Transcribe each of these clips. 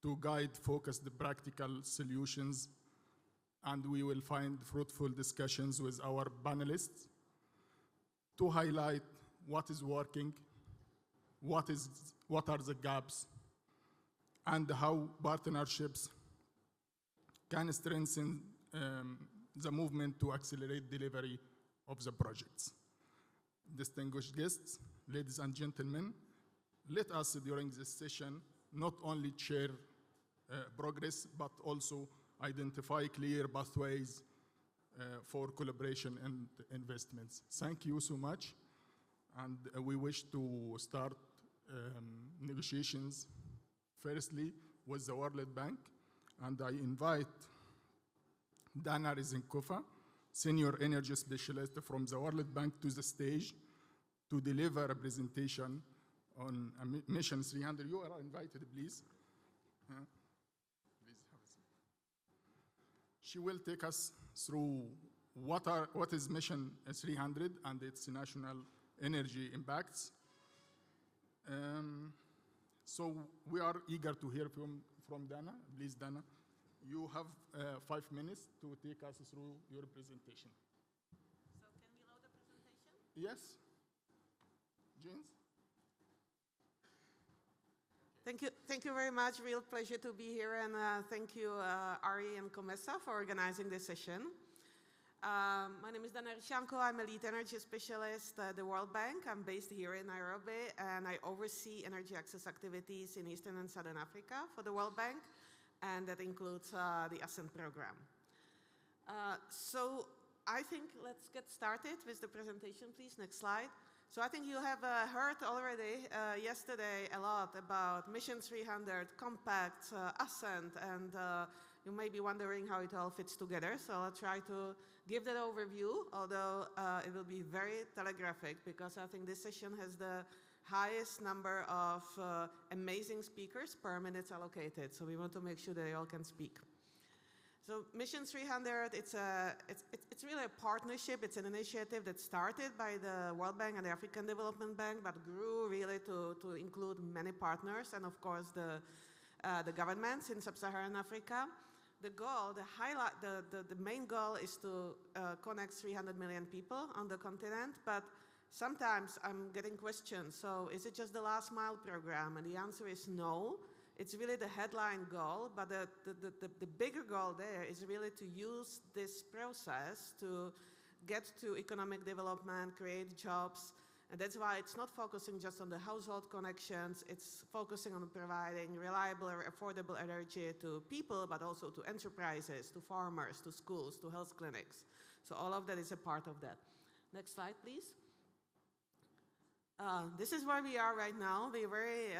to guide focused practical solutions, and we will find fruitful discussions with our panelists to highlight what is working, what are the gaps, and how partnerships can strengthen the movement to accelerate delivery of the projects. Distinguished guests, ladies and gentlemen, let us during this session not only share progress, but also identify clear pathways for collaboration and investments. Thank you so much. And we wish to start negotiations firstly with the World Bank. And I invite Dana Rysankova, Senior Energy Specialist from the World Bank, to the stage to deliver a presentation on Mission 300. You are invited, please. Please have a seat. She will take us through what is Mission 300 and its national energy impacts. So we are eager to hear from Dana. Please, Dana, you have 5 minutes to take us through your presentation. So can we load the presentation? Yes. James? Thank you very much. Real pleasure to be here, and thank you, ARE and COMESA, for organizing this session. My name is Dana Rysankova. I'm a lead energy specialist at the World Bank. I'm based here in Nairobi, and I oversee energy access activities in Eastern and Southern Africa for the World Bank, and that includes the ASCENT program. So I think let's get started with the presentation, please. Next slide. So I think you have heard already yesterday a lot about Mission 300, Compact, ASCENT, and you may be wondering how it all fits together. So I'll try to give that overview, although it will be very telegraphic, because I think this session has the highest number of amazing speakers per minute allocated. So we want to make sure that they all can speak. So Mission 300, it's really a partnership. It's an initiative that started by the World Bank and the African Development Bank, but grew really to include many partners and, of course, the governments in sub-Saharan Africa. The goal, the main goal is to connect 300 million people on the continent, but sometimes I'm getting questions. So is it just the last mile program? And the answer is no. It's really the headline goal, but the bigger goal there is really to use this process to get to economic development, create jobs, and that's why it's not focusing just on the household connections. It's focusing on providing reliable or affordable energy to people, but also to enterprises, to farmers, to schools, to health clinics. So all of that is a part of that. Next slide, please. This is where we are right now. We're very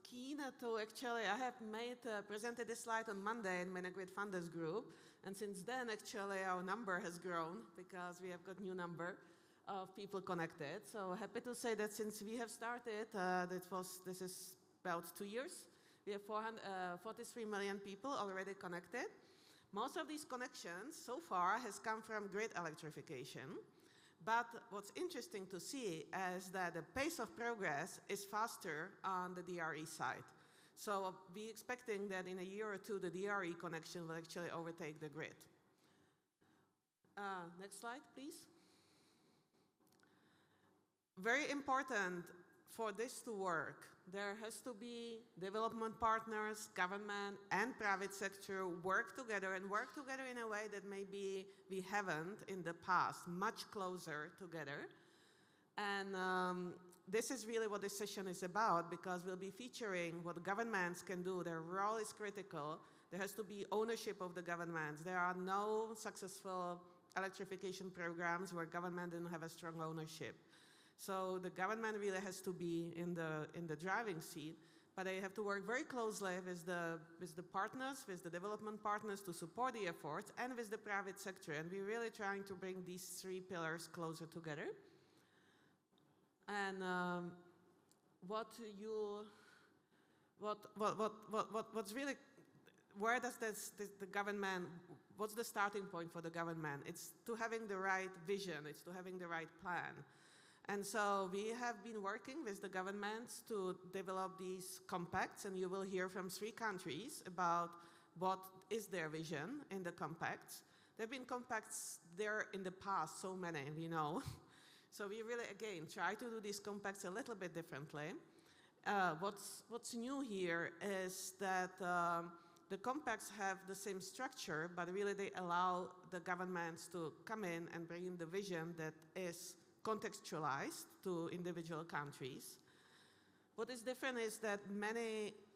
keen to actually, I have presented this slide on Monday in Mini-Grid Funders Group, and since then actually our number has grown because we have got new number of people connected. So happy to say that since we have started, this is about 2 years, we have 43 million people already connected. Most of these connections so far has come from grid electrification. But what's interesting to see is that the pace of progress is faster on the DRE side. So we're expecting that in a year or two, the DRE connection will actually overtake the grid. Next slide, please. Very important for this to work, there has to be development partners, government and private sector work together, and work together in a way that maybe we haven't in the past, much closer together. And this is really what this session is about, because we'll be featuring what governments can do. Their role is critical. There has to be ownership of the governments. There are no successful electrification programs where government didn't have a strong ownership. So the government really has to be in the driving seat, but they have to work very closely with the partners, with the development partners to support the efforts, and with the private sector. And we're really trying to bring these three pillars closer together. And what's really, where does the government, what's the starting point for the government? It's to having the right vision, it's to having the right plan. And so we have been working with the governments to develop these compacts, and you will hear from 3 countries about what is their vision in the compacts. There have been compacts there in the past, so many, we know. So we really, again, try to do these compacts a little bit differently. What's new here is that the compacts have the same structure, but really they allow the governments to come in and bring in the vision that is contextualized to individual countries. What is different is that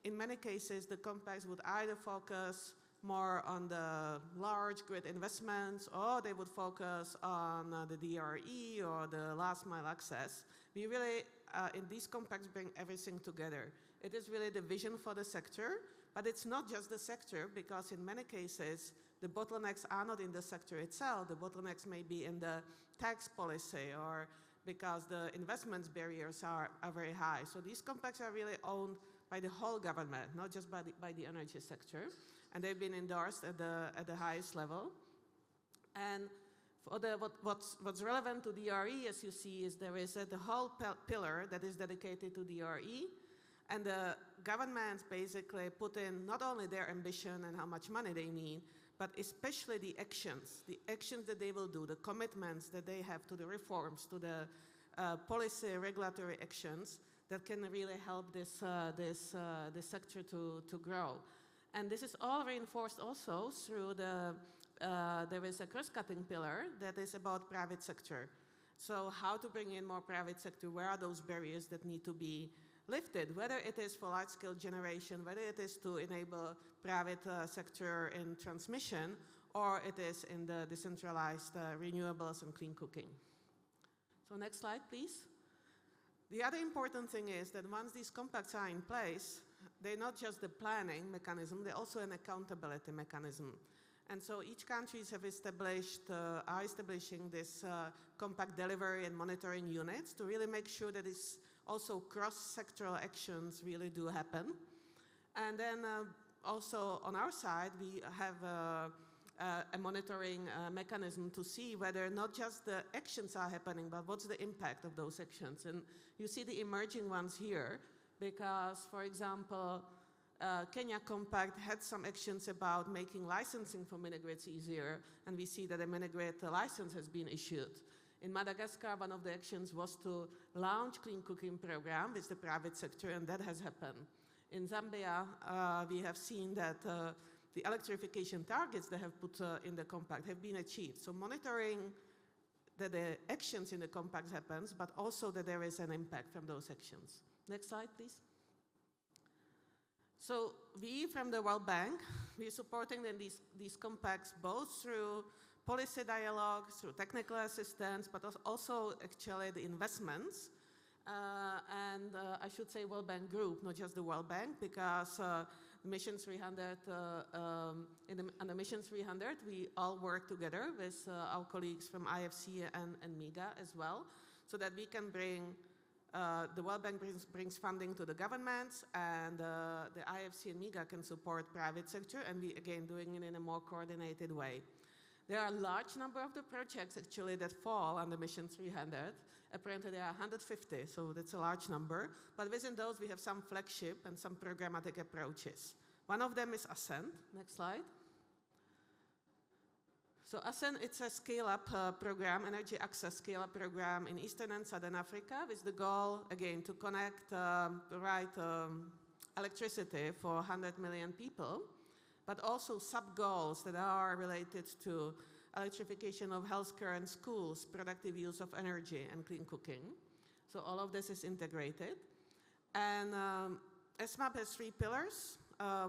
in many cases, the compacts would either focus more on the large grid investments, or they would focus on the DRE or the last mile access. We really, in these compacts, bring everything together. It is really the vision for the sector, but it's not just the sector, because in many cases, the bottlenecks are not in the sector itself. The bottlenecks may be in the tax policy, or because the investments barriers are very high. So these compacts are really owned by the whole government, not just by the energy sector. And they've been endorsed at the highest level. And for what's relevant to DRE, as you see, is there is the whole pillar that is dedicated to DRE. And the governments basically put in not only their ambition and how much money they need, but especially the actions that they will do, the commitments that they have to the reforms, to the policy, regulatory actions that can really help this sector to grow. And this is all reinforced also through there is a cross-cutting pillar that is about private sector. So how to bring in more private sector, where are those barriers that need to be lifted, whether it is for large-scale generation, whether it is to enable private sector in transmission, or it is in the decentralized renewables and clean cooking. So next slide, please. The other important thing is that once these compacts are in place, they're not just the planning mechanism, they're also an accountability mechanism. And so each country are establishing this compact delivery and monitoring units to really make sure that it's also cross-sectoral actions really do happen. And then also on our side, we have a monitoring mechanism to see whether not just the actions are happening, but what's the impact of those actions. And you see the emerging ones here, because, for example, Kenya Compact had some actions about making licensing for mini-grids easier, and we see that a mini-grid license has been issued. In Madagascar, one of the actions was to launch clean cooking program with the private sector, and that has happened. In Zambia, we have seen that the electrification targets they have put in the compact have been achieved. So monitoring that the actions in the compact happens, but also that there is an impact from those actions. Next slide, please. So we, from the World Bank, we're supporting these compacts both through policy dialogue, through technical assistance, but also actually the investments. And I should say World Bank Group, not just the World Bank, because Mission 300, on the Mission 300, we all work together with our colleagues from IFC and MIGA as well, so that we can bring, the World Bank brings funding to the governments, and the IFC and MIGA can support private sector, and we, again, doing it in a more coordinated way. There are a large number of the projects, actually, that fall on the Mission 300. Apparently, there are 150, so that's a large number. But within those, we have some flagship and some programmatic approaches. One of them is ASCEND. Next slide. So ASCEND, it's a scale-up program, energy access scale-up program in Eastern and Southern Africa, with the goal, again, to connect electricity for 100 million people, but also sub-goals that are related to electrification of healthcare and schools, productive use of energy, and clean cooking. So all of this is integrated. And SMAP has 3 pillars.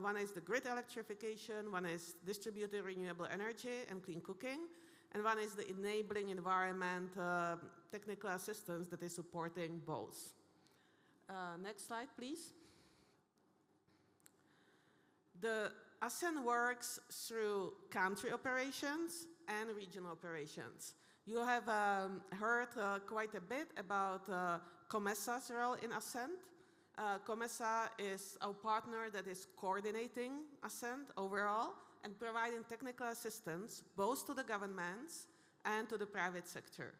One is the grid electrification, one is distributed renewable energy and clean cooking, and one is the enabling environment technical assistance that is supporting both. Next slide, please. The ASCEND works through country operations and regional operations. You have heard quite a bit about COMESA's role in ASCEND. COMESA is our partner that is coordinating ASCEND overall and providing technical assistance both to the governments and to the private sector.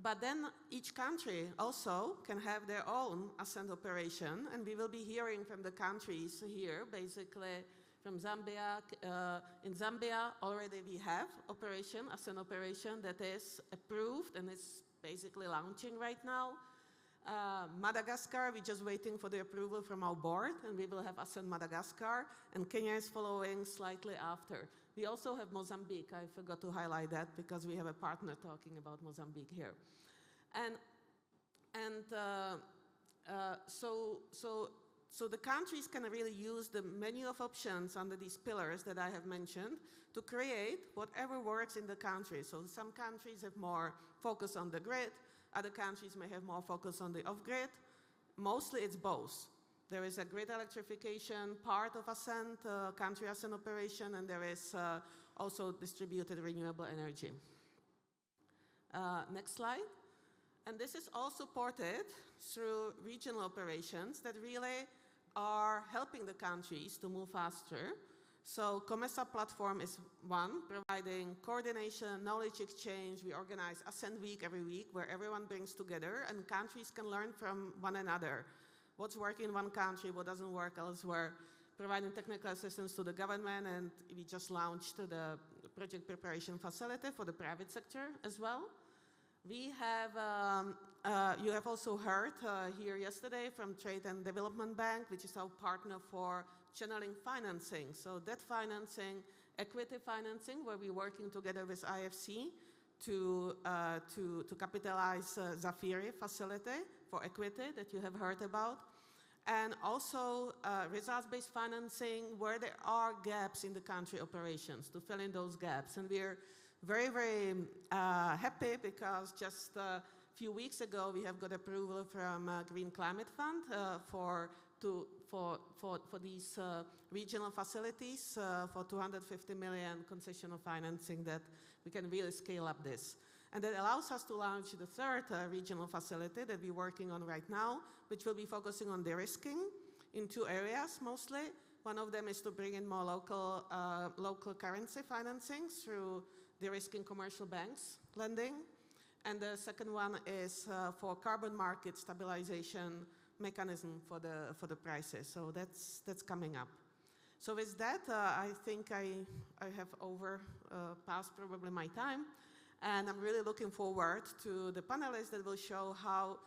But then each country also can have their own ascent operation, and we will be hearing from the countries here, basically from Zambia. In Zambia, already we have ascent operation that is approved and is basically launching right now. Madagascar, we're just waiting for the approval from our board, and we will have ascent Madagascar, and Kenya is following slightly after. We also have Mozambique. I forgot to highlight that because we have a partner talking about Mozambique here. So the countries can really use the menu of options under these pillars that I have mentioned to create whatever works in the country. So some countries have more focus on the grid, other countries may have more focus on the off-grid. Mostly it's both. There is a grid electrification part of ascent, country ascent operation, and there is also distributed renewable energy. Next slide. And this is all supported through regional operations that really are helping the countries to move faster. So COMESA platform is one, providing coordination, knowledge exchange. We organize Ascent Week every week where everyone brings together and countries can learn from one another. What's working in one country, what doesn't work elsewhere, providing technical assistance to the government, and we just launched the project preparation facility for the private sector as well. We have, you have also heard here yesterday from Trade and Development Bank, which is our partner for channeling financing. So debt financing, equity financing, where we're working together with IFC to capitalize Zafiri facility for equity that you have heard about. And also results-based financing where there are gaps in the country operations to fill in those gaps. And we're very, very happy because just a few weeks ago we have got approval from Green Climate Fund for these regional facilities for 250 million concessional financing that we can really scale up this. And that allows us to launch the third regional facility that we're working on right now, which will be focusing on de-risking in two areas mostly. One of them is to bring in more local currency financing through de-risking commercial banks lending. And the second one is for carbon market stabilization mechanism for the prices. So that's coming up. So with that, I think I have passed probably my time. And I'm really looking forward to the panelists that will show how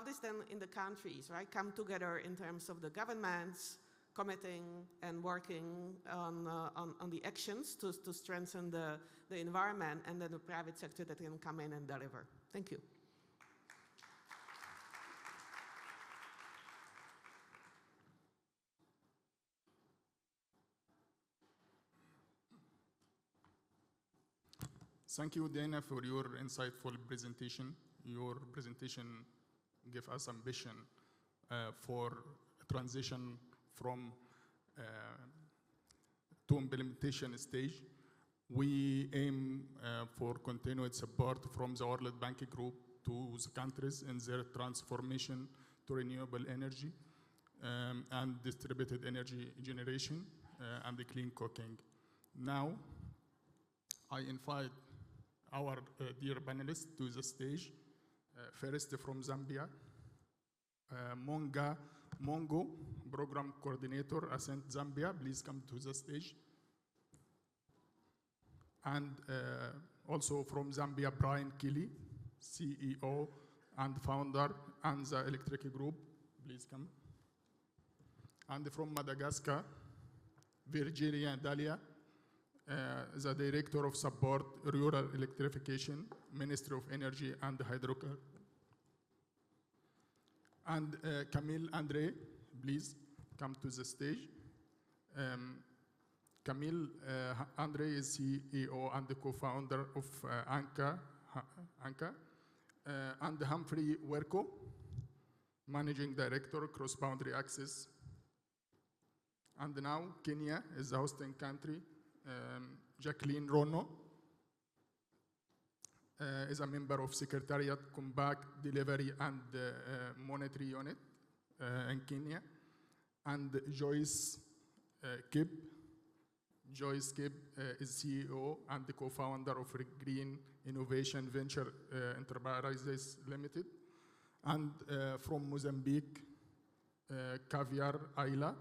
this then in the countries, right, come together in terms of the governments committing and working on the actions to strengthen the environment, and then the private sector that can come in and deliver. Thank you. Thank you, Dana, for your insightful presentation. Your presentation gave us ambition for a transition from to implementation stage. We aim for continued support from the World Bank Group to the countries in their transformation to renewable energy and distributed energy generation and the clean cooking. Now, I invite our dear panelists to the stage. First from Zambia, Mongo, Program Coordinator, Ascent Zambia, please come to the stage. And also from Zambia, Brian Kelly, CEO and founder, Anzana Electric Group, please come. And from Madagascar, Virginia Dalia, the Director of Support, Rural Electrification, Ministry of Energy and Hydrocarbons. And Camille Andre, please come to the stage. Camille Andre is CEO and the co-founder of ANCA, and Humphrey Werko, Managing Director, Cross-Boundary Access. And now Kenya is the hosting country. Jacqueline Rono is a member of Secretariat, Compact, Delivery and Monetary Unit in Kenya. And Joyce Kibb Joyscape is CEO and the co-founder of Green Innovation Venture Enterprises Limited. And from Mozambique, Javier Ayala,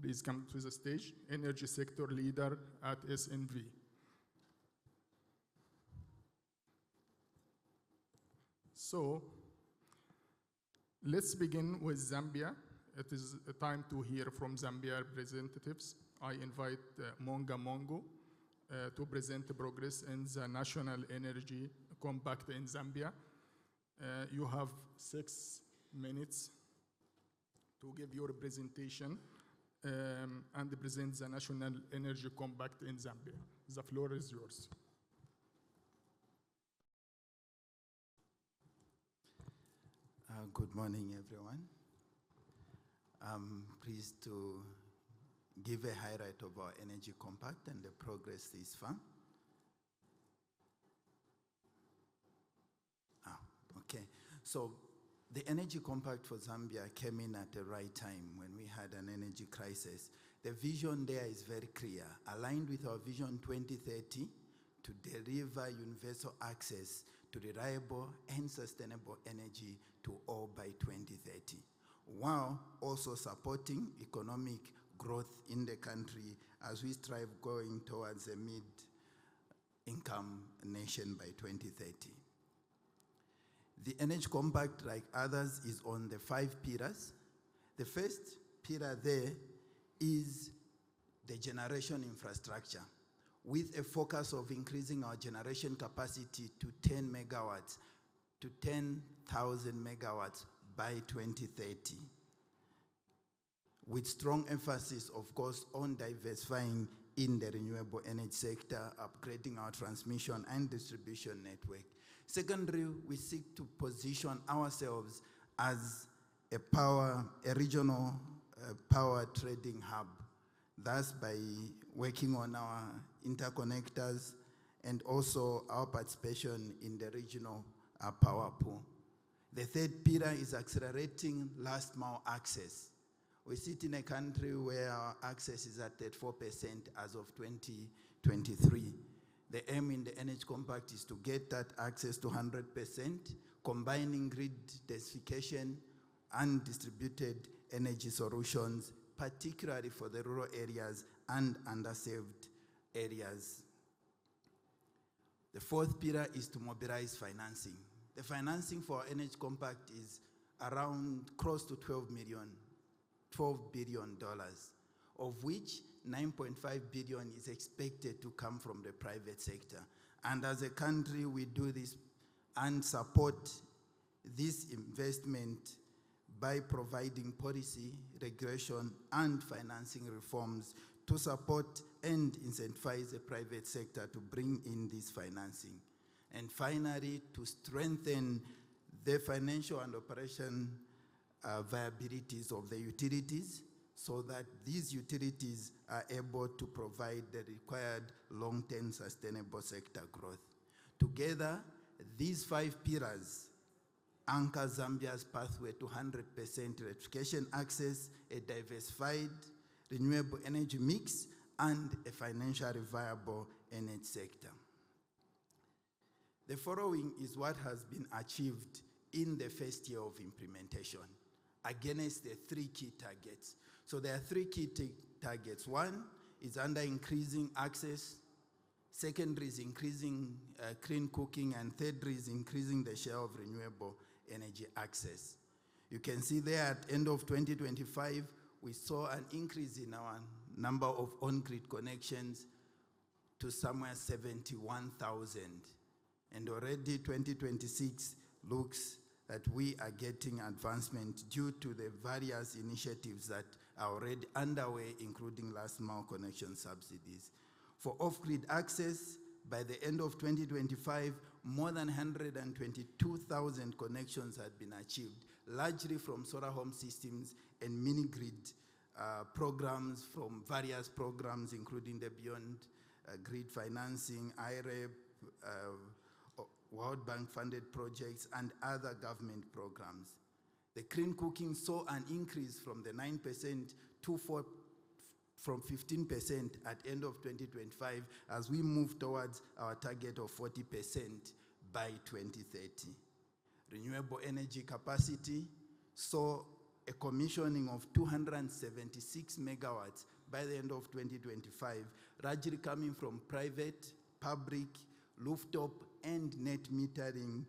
please come to the stage, energy sector leader at SNV. So, let's begin with Zambia. It is a time to hear from Zambia representatives. I invite Monga Mongo to present the progress in the National Energy Compact in Zambia. You have 6 minutes to give your presentation and present the National Energy Compact in Zambia. The floor is yours. Good morning, everyone. I'm pleased to give a highlight of our Energy Compact and the progress this far. Okay. So the Energy Compact for Zambia came in at the right time when we had an energy crisis. The vision there is very clear, aligned with our Vision 2030 to deliver universal access to reliable and sustainable energy to all by 2030, while also supporting economic growth in the country as we strive going towards a mid-income nation by 2030. The Energy Compact, like others, is on the 5 pillars. The first pillar there is the generation infrastructure, with a focus of increasing our generation capacity to 10 megawatts, to 10,000 megawatts by 2030, with strong emphasis, of course, on diversifying in the renewable energy sector, upgrading our transmission and distribution network. Secondly, we seek to position ourselves as a regional power trading hub, thus by working on our interconnectors and also our participation in the regional power pool. The third pillar is accelerating last mile access. We sit in a country where our access is at 34% as of 2023. The aim in the Energy Compact is to get that access to 100%, combining grid densification and distributed energy solutions, particularly for the rural areas and underserved areas. The fourth pillar is to mobilize financing. The financing for our Energy Compact is around close to $12 billion, of which $9.5 billion is expected to come from the private sector. And as a country, we do this and support this investment by providing policy, regulation, and financing reforms to support and incentivize the private sector to bring in this financing. And finally, to strengthen the financial and operation viabilities of the utilities so that these utilities are able to provide the required long-term sustainable sector growth. Together, these 5 pillars anchor Zambia's pathway to 100% electrification access, a diversified renewable energy mix, and a financially viable energy sector. The following is what has been achieved in the first year of implementation against the 3 key targets. So there are 3 key targets. One is under increasing access. Secondary is increasing clean cooking. And thirdly is increasing the share of renewable energy access. You can see there at end of 2025, we saw an increase in our number of on-grid connections to somewhere 71,000. And already 2026 looks that we are getting advancement due to the various initiatives that are already underway, including last mile connection subsidies. For off-grid access, by the end of 2025, more than 122,000 connections had been achieved, largely from solar home systems and mini-grid programs from various programs, including the Beyond Grid Financing, ARE, World Bank funded projects, and other government programs. The clean cooking saw an increase from the 9% to from 15% at end of 2025 as we move towards our target of 40% by 2030. Renewable energy capacity saw a commissioning of 276 megawatts by the end of 2025, largely coming from private, public, rooftop, and net metering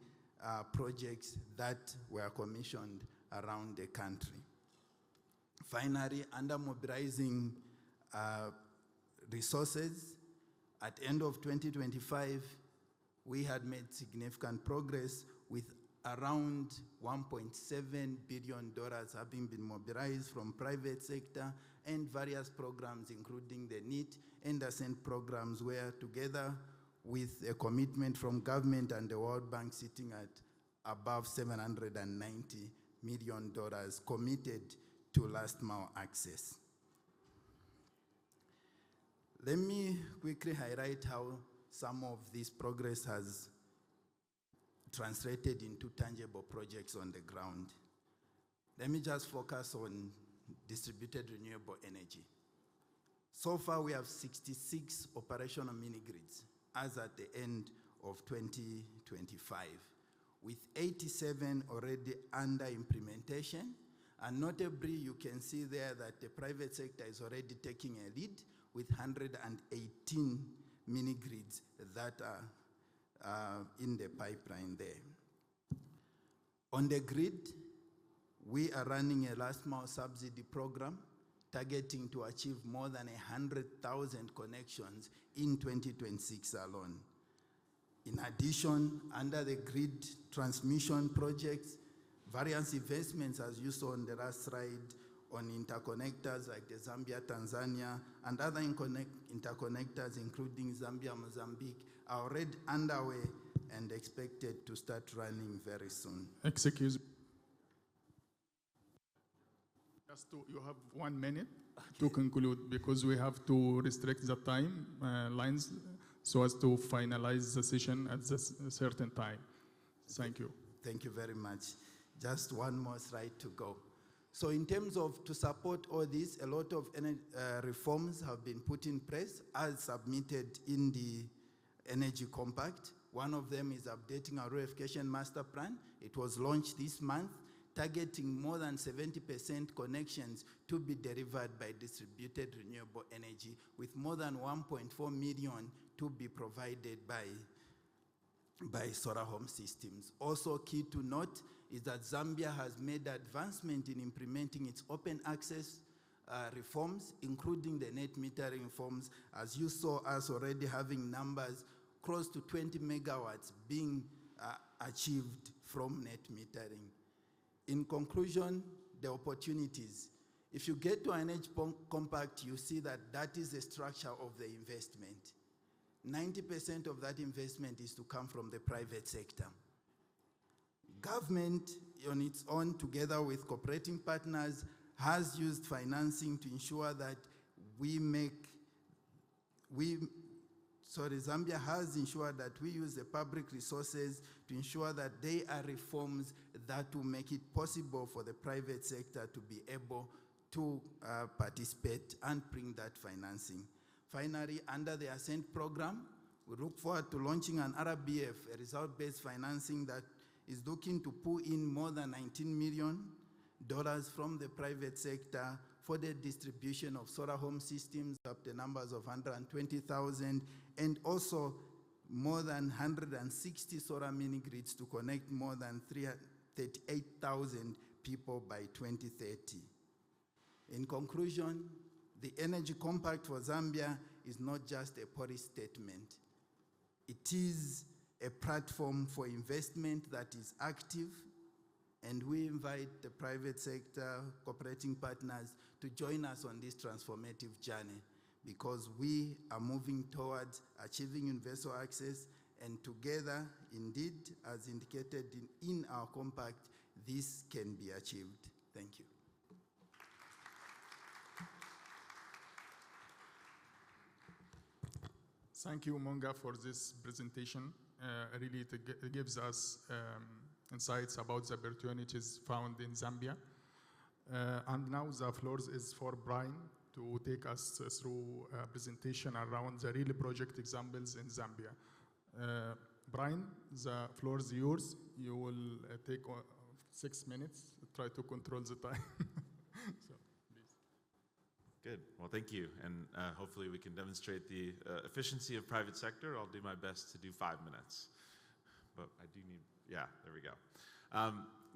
projects that were commissioned around the country. Finally, under mobilizing resources, at end of 2025, we had made significant progress with around $1.7 billion having been mobilized from private sector and various programs, including the NEET and ASCENT programs, where together with a commitment from government and the World Bank sitting at above $790 million committed to last mile access. Let me quickly highlight how some of this progress has translated into tangible projects on the ground. Let me just focus on distributed renewable energy. So far, we have 66 operational mini-grids as at the end of 2025, with 87 already under implementation. And notably, you can see there that the private sector is already taking a lead with 118 mini-grids that are in the pipeline there. On the grid, we are running a last mile subsidy program targeting to achieve more than 100,000 connections in 2026 alone. In addition, under the grid transmission projects, various investments, as you saw on the last slide, on interconnectors like the Zambia-Tanzania and other interconnectors, including Zambia-Mozambique, are already underway and expected to start running very soon. Excuse me. You have 1 minute to conclude, because we have to restrict the time lines so as to finalize the session at a certain time. Thank you. Thank you very much. Just one more slide to go. So in terms of to support all this, a lot of reforms have been put in place as submitted in the Energy Compact. One of them is updating our Rysankova master plan. It was launched this month, targeting more than 70% connections to be delivered by distributed renewable energy, with more than 1.4 million to be provided by solar home systems. Also key to note is that Zambia has made advancement in implementing its open access reforms, including the net metering reforms, as you saw us already having numbers close to 20 megawatts being achieved from net metering. In conclusion, the opportunities. If you get to an Energy Compact, you see that that is the structure of the investment. 90% of that investment is to come from the private sector. Government, on its own, together with cooperating partners, has used financing to ensure that Zambia has ensured that we use the public resources to ensure that they are reforms that will make it possible for the private sector to be able to participate and bring that financing. Finally, under the ASCENT program, we look forward to launching an RBF, a result-based financing that is looking to pull in more than $19 million from the private sector for the distribution of solar home systems, up to numbers of 120,000, and also more than 160 solar mini-grids to connect more than 38,000 people by 2030. In conclusion, the Energy Compact for Zambia is not just a policy statement. It is a platform for investment that is active, and we invite the private sector, cooperating partners to join us on this transformative journey, because we are moving towards achieving universal access, and together, indeed, as indicated in our compact, this can be achieved. Thank you. Thank you, Monga, for this presentation. Really, it gives us insights about the opportunities found in Zambia. And now the floor is for Brian to take us through a presentation around the real project examples in Zambia. Brian, the floor is yours. You will take 6 minutes. Try to control the time. So, please. Good. Well, thank you. And hopefully we can demonstrate the efficiency of private sector. I'll do my best to do 5 minutes. But I do need, yeah, there we go.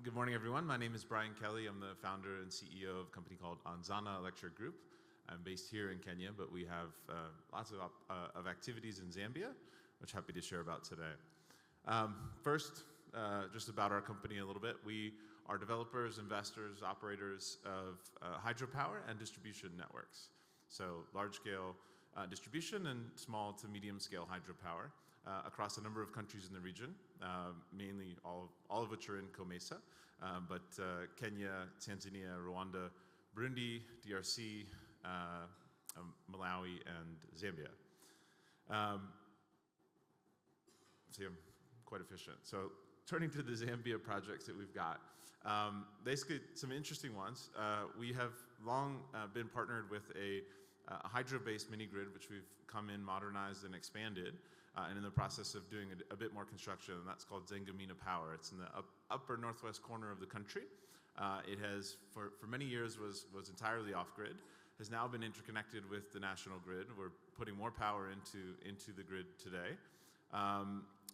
Good morning, everyone. My name is Brian Kelly. I'm the founder and CEO of a company called Anzana Electric Group. I'm based here in Kenya, but we have lots of activities in Zambia, which I'm happy to share about today. First, just about our company a little bit. We are developers, investors, operators of hydropower and distribution networks. So large-scale distribution and small to medium-scale hydropower across a number of countries in the region, mainly all of which are in COMESA, but Kenya, Tanzania, Rwanda, Burundi, DRC, Malawi, and Zambia. See, I'm quite efficient. So turning to the Zambia projects that we've got, basically some interesting ones. We have long been partnered with a hydro-based mini-grid, which we've come in, modernized, and expanded, and in the process of doing a bit more construction, and that's called Zengamina Power. It's in the upper northwest corner of the country. It has, for many years, was entirely off-grid, has now been interconnected with the national grid. We're putting more power into the grid today,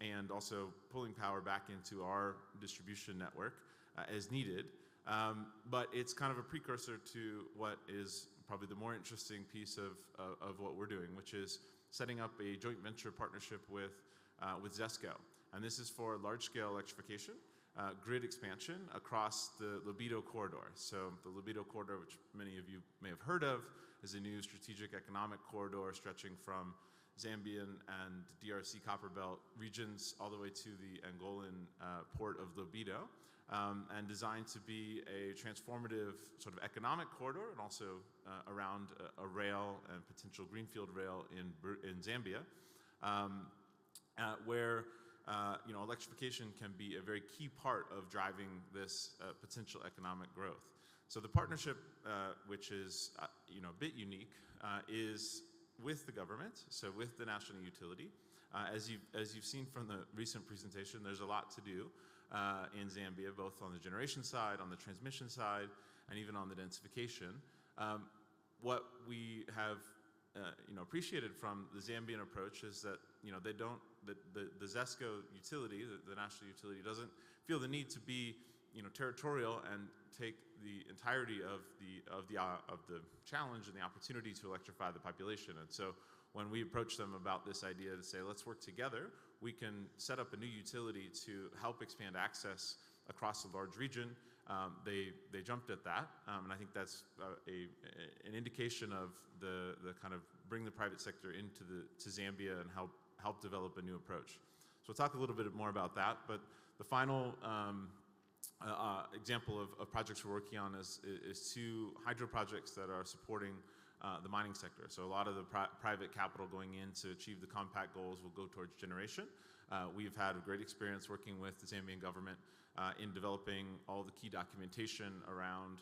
and also pulling power back into our distribution network as needed. But it's kind of a precursor to what is probably the more interesting piece of what we're doing, which is setting up a joint venture partnership with ZESCO. And this is for large-scale electrification, grid expansion across the Libido corridor. So the Libido corridor, which many of you may have heard of, is a new strategic economic corridor stretching from Zambian and DRC Copperbelt regions all the way to the Angolan port of Libido, and designed to be a transformative sort of economic corridor, and also around a rail and potential greenfield rail in Zambia, where electrification can be a very key part of driving this potential economic growth. So the partnership, which is a bit unique, is with the government, so with the national utility. As you've seen from the recent presentation, there's a lot to do in Zambia, both on the generation side, on the transmission side, and even on the densification. What we have appreciated from the Zambian approach is that the ZESCO utility, the national utility, doesn't feel the need to be territorial and take the entirety of the challenge and the opportunity to electrify the population. And so when we approach them about this idea to say, let's work together, we can set up a new utility to help expand access across a large region. They jumped at that, and I think that's an indication of the kind of bring the private sector to Zambia and help develop a new approach. So we'll talk a little bit more about that, but the final example of projects we're working on is 2 hydro projects that are supporting the mining sector. So a lot of the private capital going in to achieve the compact goals will go towards generation. We've had a great experience working with the Zambian government in developing all the key documentation around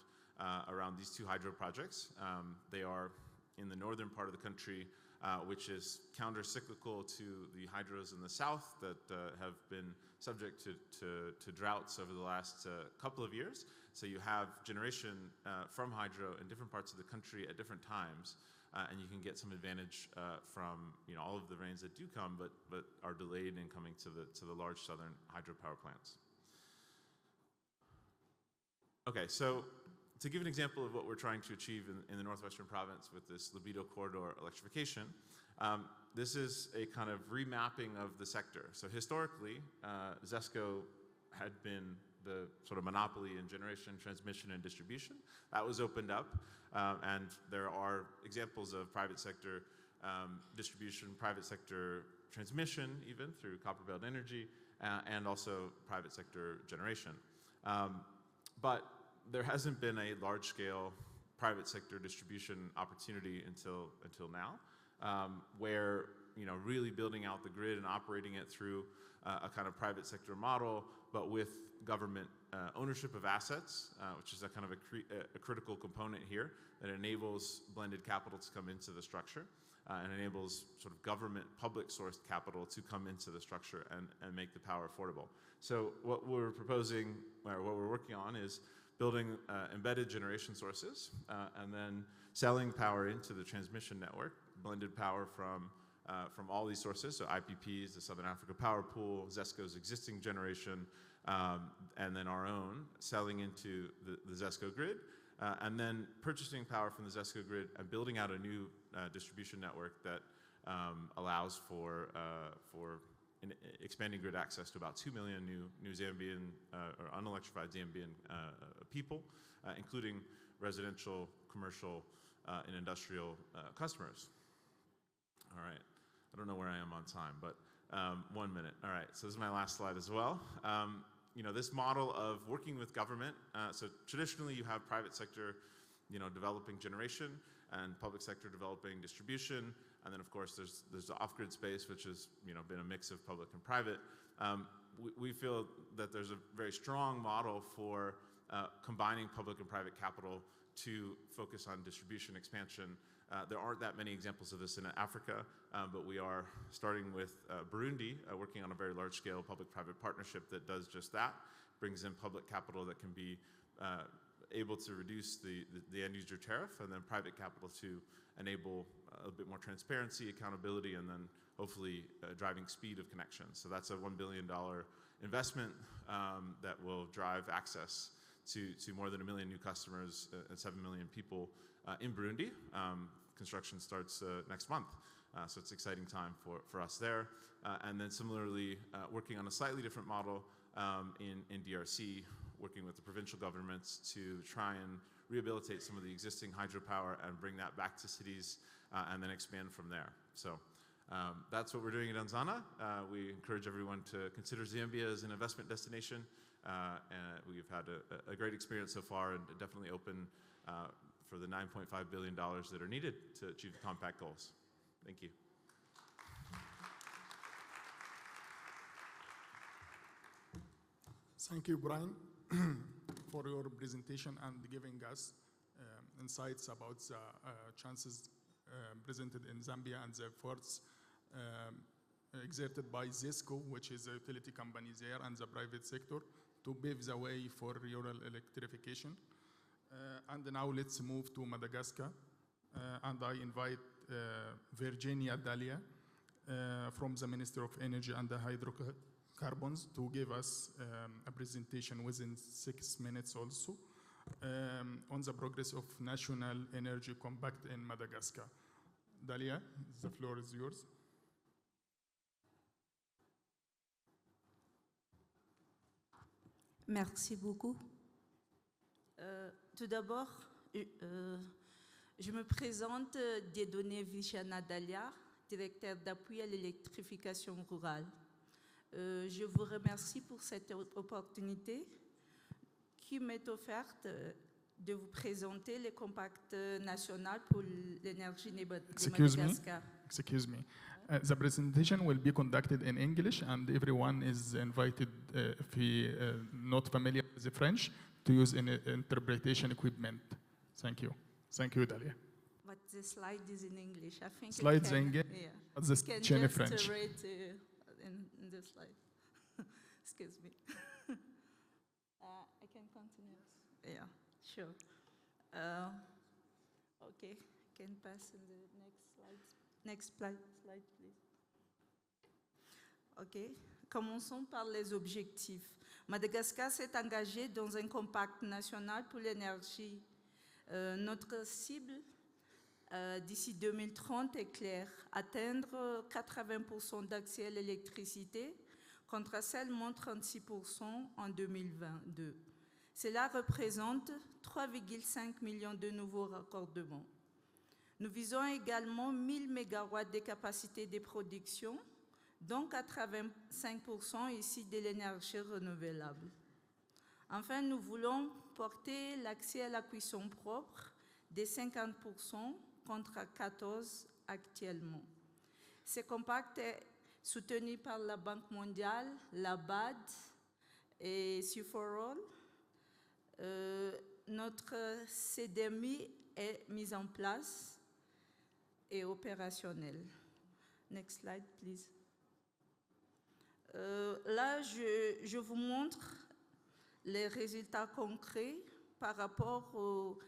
these 2 hydro projects. They are in the northern part of the country, which is counter-cyclical to the hydros in the south that have been subject to droughts over the last couple of years. So you have generation from hydro in different parts of the country at different times, and you can get some advantage from all of the rains that do come, but are delayed in coming to the large southern hydropower plants. Okay, so to give an example of what we're trying to achieve in the northwestern province with this Libido corridor electrification, this is a kind of remapping of the sector. So historically, ZESCO had been the sort of monopoly in generation, transmission, and distribution. That was opened up, and there are examples of private sector distribution, private sector transmission, even through Copperbelt Energy, and also private sector generation. But there hasn't been a large-scale private sector distribution opportunity until now, where really building out the grid and operating it through a kind of private sector model, but with government ownership of assets, which is a kind of a critical component here that enables blended capital to come into the structure and enables sort of government public-sourced capital to come into the structure and make the power affordable. So what we're proposing, or what we're working on, is building embedded generation sources and then selling power into the transmission network, blended power from all these sources, so IPPs, the Southern Africa Power Pool, ZESCO's existing generation, and then our own, selling into the ZESCO grid, and then purchasing power from the ZESCO grid and building out a new distribution network that allows for expanding grid access to about 2 million new Zambian or unelectrified Zambian people, including residential, commercial, and industrial customers. All right, I don't know where I am on time, but 1 minute. All right, so this is my last slide as well. You know, this model of working with government, so traditionally you have private sector, you know, developing generation and public sector developing distribution, and then of course there's the off-grid space, which has, you know, been a mix of public and private. We feel that there's a very strong model for combining public and private capital to focus on distribution expansion. There aren't that many examples of this in Africa, but we are starting with Burundi, working on a very large-scale public-private partnership that does just that, brings in public capital that can be able to reduce the end-user tariff, and then private capital to enable a bit more transparency, accountability, and then hopefully driving speed of connections. So that's a $1 billion investment that will drive access to more than 1 million new customers and 7 million people in Burundi. Construction starts next month, so it's an exciting time for us there. And then similarly, working on a slightly different model in DRC, working with the provincial governments to try and rehabilitate some of the existing hydropower and bring that back to cities and then expand from there. So that's what we're doing at Anzana. We encourage everyone to consider Zambia as an investment destination. And we've had a great experience so far, and definitely open for the $9.5 billion that are needed to achieve the compact goals. Thank you. Thank you, Brian, for your presentation and giving us insights about the chances presented in Zambia and the efforts exerted by ZESCO, which is a utility company there, and the private sector to pave the way for rural electrification. And now let's move to Madagascar. And I invite Virginia Dalia from the Ministry of Energy and the Hydrocarbons to give us a presentation within 6 minutes also on the progress of National Energy Compact in Madagascar. Dalia, the floor is yours. Merci beaucoup. Tout d'abord, je me présente, Dieudonné Virginia Dalia, directeur d'appui à l'électrification rurale. Je vous remercie pour cette opportunité qui m'est offerte de vous présenter le compact national pour l'énergie de Madagascar. Excuse me. The presentation will be conducted in English, and everyone is invited, if he not familiar with the French, to use interpretation equipment. Thank you. Thank you, Dalia. But the slide is in English. I think slides in English, but the speech in French. Read in the slide. Excuse me. I can continue. Yeah, sure. Okay, can pass in the next slide. Next slide, please. OK. Commençons par les objectifs. Madagascar s'est engagé dans un compact national pour l'énergie. Notre cible d'ici 2030 est claire, atteindre 80% d'accès à l'électricité contre seulement 36% en 2022. Cela représente 3,5 millions de nouveaux raccordements. Nous visons également 1000 MW de capacité de production, dont 85% ici de l'énergie renouvelable. Enfin, nous voulons porter l'accès à la cuisson propre de 50% contre 14% actuellement. Ce compact est soutenu par la Banque mondiale, la BAD et Sea for All. Notre CDMI est mis en place et opérationnel. Next slide, please. Là, je vous montre les résultats concrets par rapport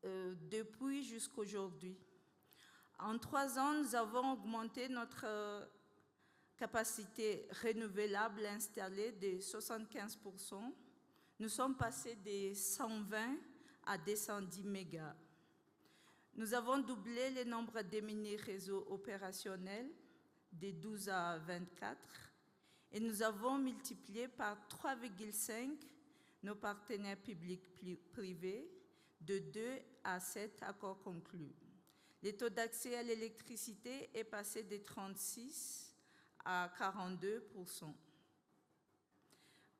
depuis jusqu'à aujourd'hui. En 3 ans, nous avons augmenté notre capacité renouvelable installée de 75%. Nous sommes passés de 120 à 210 mégas. Nous avons doublé le nombre de mini-réseaux opérationnels de 12 à 24 et nous avons multiplié par 3,5 nos partenaires publics-privés de 2 à 7 accords conclus. Le taux d'accès à l'électricité est passé de 36 à 42%.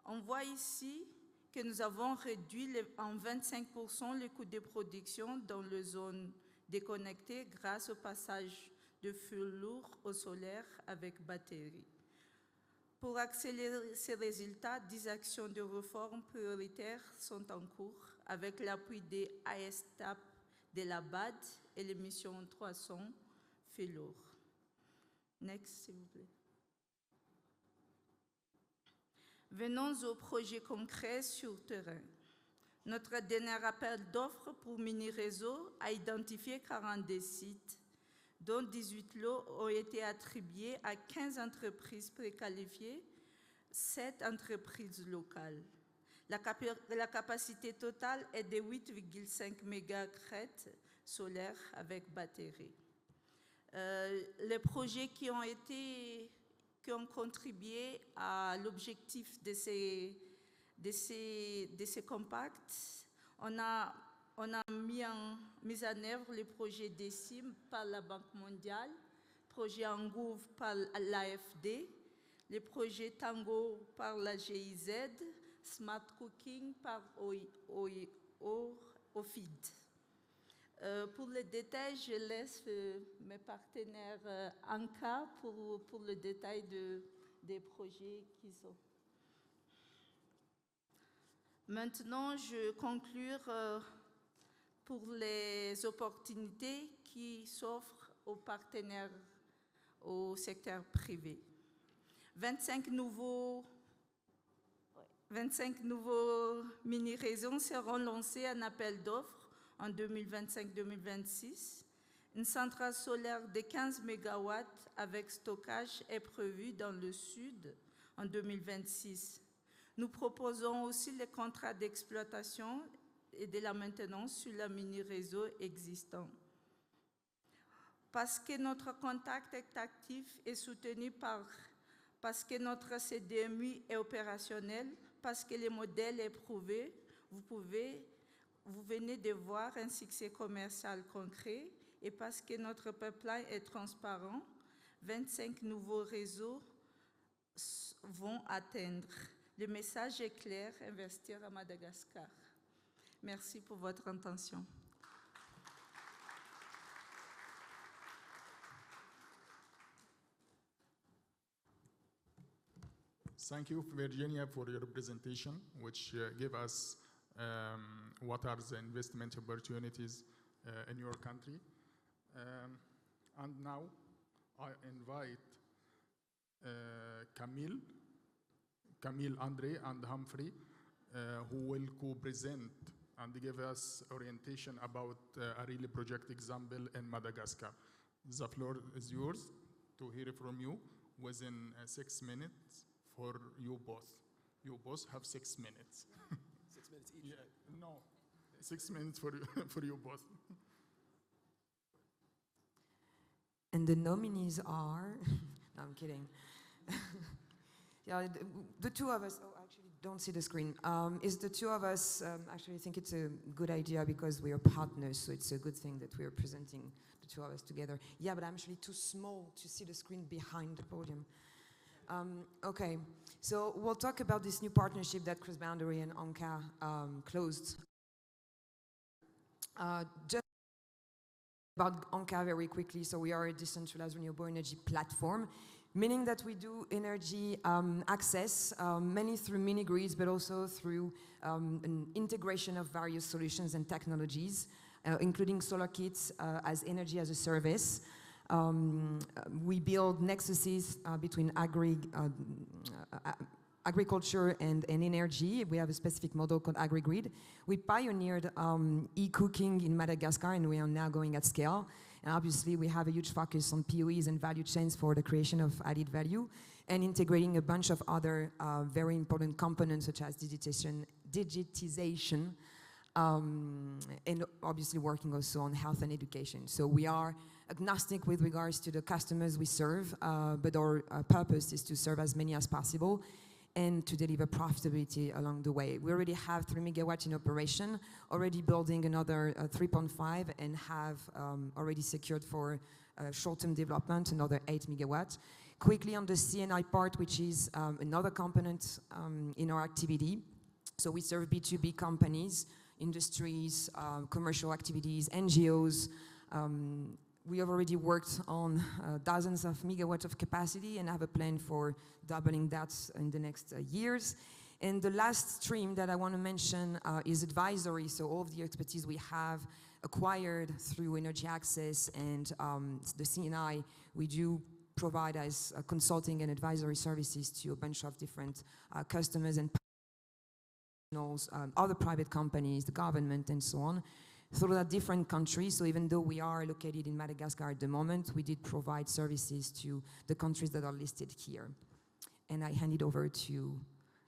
On voit ici que nous avons réduit en 25% le coût de production dans les zones déconnectées grâce au passage de fûts lourds au solaire avec batterie. Pour accélérer ces résultats, 10 actions de réforme prioritaires sont en cours avec l'appui des ASTAP de la BAD et l'émission 300 fûts lourds. Next, s'il vous plaît. Venons aux projets concrets sur terrain. Notre dernier appel d'offres pour mini-réseau a identifié 42 sites, dont 18 lots ont été attribués à 15 entreprises préqualifiées, 7 entreprises locales. La capacité totale est de 8,5 mégacrêtes solaires avec batterie. Les projets qui ont contribué à l'objectif de ces compacts, on a mis en œuvre le projet DECIM par la Banque mondiale, le projet Angouv par l'AFD, le projet Tango par la GIZ, Smart Cooking par OFID. Pour le détail, je laisse mes partenaires ANCA pour le détail des projets qu'ils ont. Maintenant, je conclure pour les opportunités qui s'offrent aux partenaires au secteur privé. 25 nouveaux mini-réseaux seront lancés en appel d'offres en 2025-2026. Une centrale solaire de 15 MW avec stockage est prévue dans le sud en 2026. Nous proposons aussi les contrats d'exploitation et de la maintenance sur le mini-réseau existant. Parce que notre contact est actif et soutenu parce que notre CDMI est opérationnel, parce que le modèle est prouvé, vous venez de voir un succès commercial concret et parce que notre pipeline est transparent, 25 nouveaux réseaux vont atteindre. Le message est clair, investir à Madagascar. Merci pour votre attention. Thank you, Virginia, for your presentation, which gave us what are the investment opportunities in your country. And now I invite Camille, Andre, and Humphrey, who will co-present and give us orientation about a real project example in Madagascar. The floor is yours to hear from you within 6 minutes for you both. You both have 6 minutes. 6 minutes each? Yeah, no, 6 minutes for you both. And the nominees are, no, I'm kidding. Yeah, the two of us, oh, actually don't see the screen. Is the two of us, actually I think it's a good idea because we are partners, so it's a good thing that we are presenting the two of us together. Yeah, but I'm actually too small to see the screen behind the podium. Okay, so we'll talk about this new partnership that Cross-Boundary and ANCA closed. Just about ANCA very quickly, so we are a decentralized renewable energy platform. meaning that we do energy access, mainly through mini-grids, but also through an integration of various solutions and technologies, including solar kits as energy as a service. We build nexuses between agriculture and energy. We have a specific model called AgriGrid. We pioneered e-cooking in Madagascar, and we are now going at scale. And obviously, we have a huge focus on POEs and value chains for the creation of added value, and integrating a bunch of other very important components, such as digitization, and obviously working also on health and education. So we are agnostic with regards to the customers we serve, but our purpose is to serve as many as possible and to deliver profitability along the way. We already have 3 megawatts in operation, already building another 3.5, and have already secured for short-term development another 8 megawatts. Quickly on the C&I part, which is another component in our activity. So we serve B2B companies, industries, commercial activities, NGOs. We have already worked on dozens of megawatts of capacity and have a plan for doubling that in the next years. And the last stream that I want to mention is advisory. So all of the expertise we have acquired through energy access and the C&I, we do provide as consulting and advisory services to a bunch of different customers and other private companies, the government, and so on, through different countries. So even though we are located in Madagascar at the moment, we did provide services to the countries that are listed here. And I hand it over to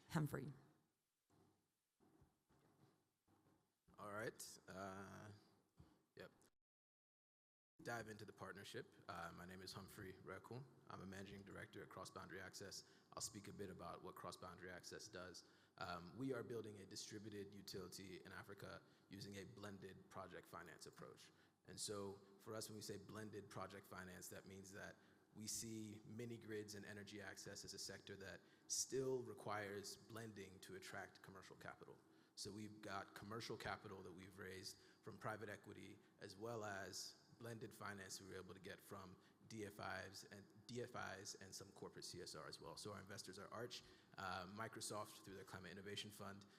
Humphrey. All right. Yep. Dive into the partnership. My name is Humphrey Rekul. I'm a managing director at Cross Boundary Access. I'll speak a bit about what Cross Boundary Access does. We are building a distributed utility in Africa using a blended project finance approach. And so for us, when we say blended project finance, that means that we see mini grids and energy access as a sector that still requires blending to attract commercial capital. So we've got commercial capital that we've raised from private equity, as well as blended finance we were able to get from DFIs and some corporate CSR as well. So our investors are Arch, Microsoft through their Climate Innovation Fund,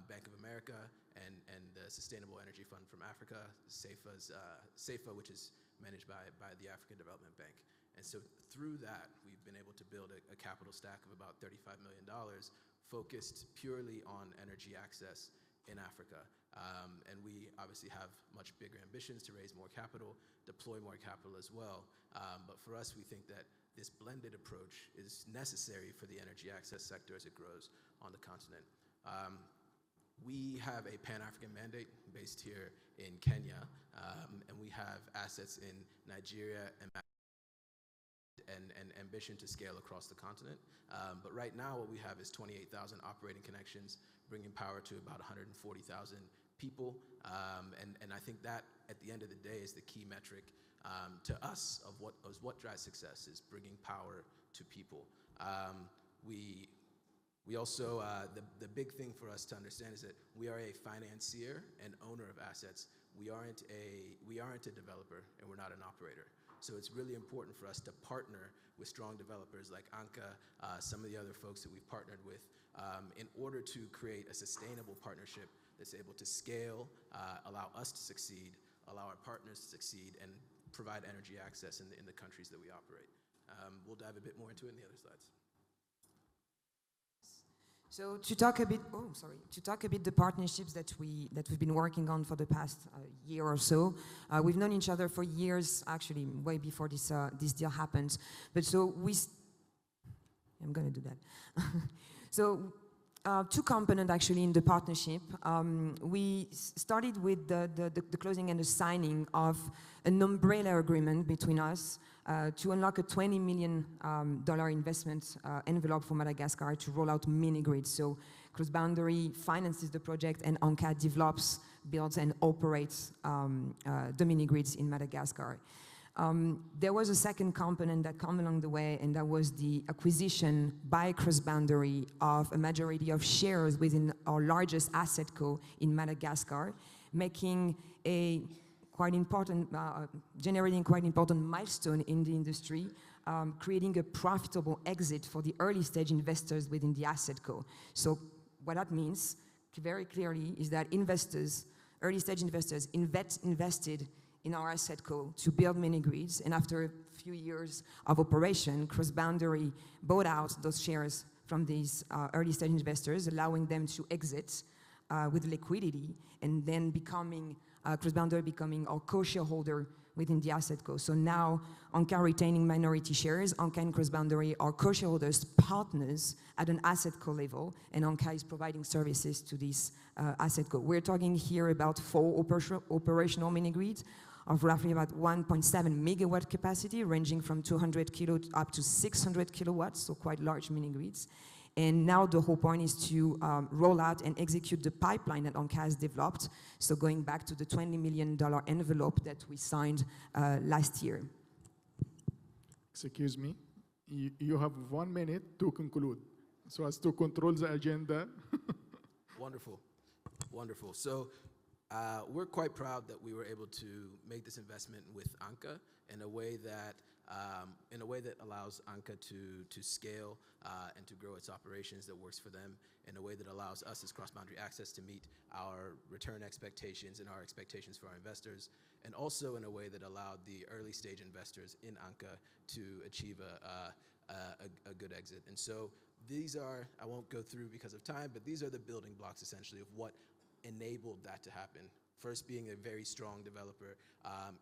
Bank of America, and the Sustainable Energy Fund from Africa, SAFA, which is managed by the African Development Bank. And so through that, we've been able to build a capital stack of about $35 million focused purely on energy access in Africa. And we obviously have much bigger ambitions to raise more capital, deploy more capital as well. But for us, we think that this blended approach is necessary for the energy access sector as it grows on the continent. We have a Pan-African mandate based here in Kenya, and we have assets in Nigeria and ambition to scale across the continent. But right now what we have is 28,000 operating connections, bringing power to about 140,000 people. And I think that at the end of the day is the key metric to us of what drives success, is bringing power to people. We also, the big thing for us to understand is that we are a financier and owner of assets. We aren't a developer, and we're not an operator. So it's really important for us to partner with strong developers like Anka, some of the other folks that we've partnered with, in order to create a sustainable partnership that's able to scale, allow us to succeed, allow our partners to succeed, and provide energy access in the countries that we operate. We'll dive a bit more into it in the other slides. So to talk a bit the partnerships that we've been working on for the past year or so. We've known each other for years, actually way before this deal happened. But so I'm going to do that. So two components actually in the partnership. We started with the closing and the signing of an umbrella agreement between us to unlock a $20 million investment envelope for Madagascar to roll out mini grids. So Cross Boundary finances the project, and Anka develops, builds, and operates the mini grids in Madagascar. There was a second component that came along the way, and that was the acquisition by Cross Boundary of a majority of shares within our largest asset co in Madagascar, making a quite important, generating quite important milestone in the industry, creating a profitable exit for the early stage investors within the asset co. So what that means very clearly is that investors, early stage investors invested in our asset co to build mini grids, and after a few years of operation, cross-boundary bought out those shares from these early stage investors, allowing them to exit with liquidity, and then becoming cross-boundary becoming our co-shareholder within the asset co. So now Anka retaining minority shares, Anka and cross-boundary are co-shareholders, partners at an asset co level, and Anka is providing services to this asset co. We're talking here about 4 operational mini grids of roughly about 1.7 megawatt capacity, ranging from 200 kilo up to 600 kilowatts, so quite large mini grids. And now the whole point is to roll out and execute the pipeline that Anka has developed, so going back to the $20 million envelope that we signed last year. Excuse me, you have 1 minute to conclude, so as to control the agenda. Wonderful, wonderful. So we're quite proud that we were able to make this investment with Anka in a way that allows Anka to scale and to grow its operations, that works for them, in a way that allows us as cross-boundary access to meet our return expectations and our expectations for our investors, and also in a way that allowed the early stage investors in Anka to achieve a good exit. And so these are, I won't go through because of time, but these are the building blocks essentially of what enabled that to happen. First, being a very strong developer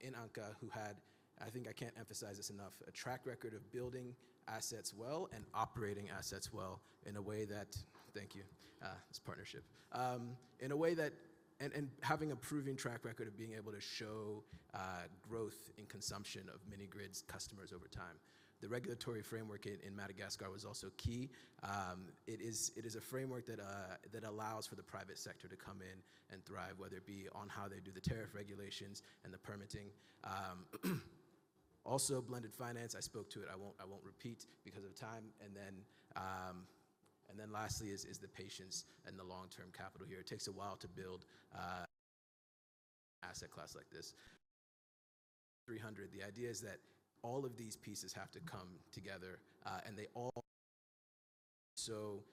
in Anka who had, I think I can't emphasize this enough, a track record of building assets well and operating assets well in a way that, thank you, this partnership, in a way that, and having a proven track record of being able to show growth in consumption of mini grids customers over time. The regulatory framework in Madagascar was also key. It is a framework that allows for the private sector to come in and thrive, whether it be on how they do the tariff regulations and the permitting. Also, blended finance, I spoke to it, I won't repeat because of time. And then lastly is the patience and the long-term capital here. It takes a while to build asset class like this. 300, the idea is that all of these pieces have to come together, and they all, so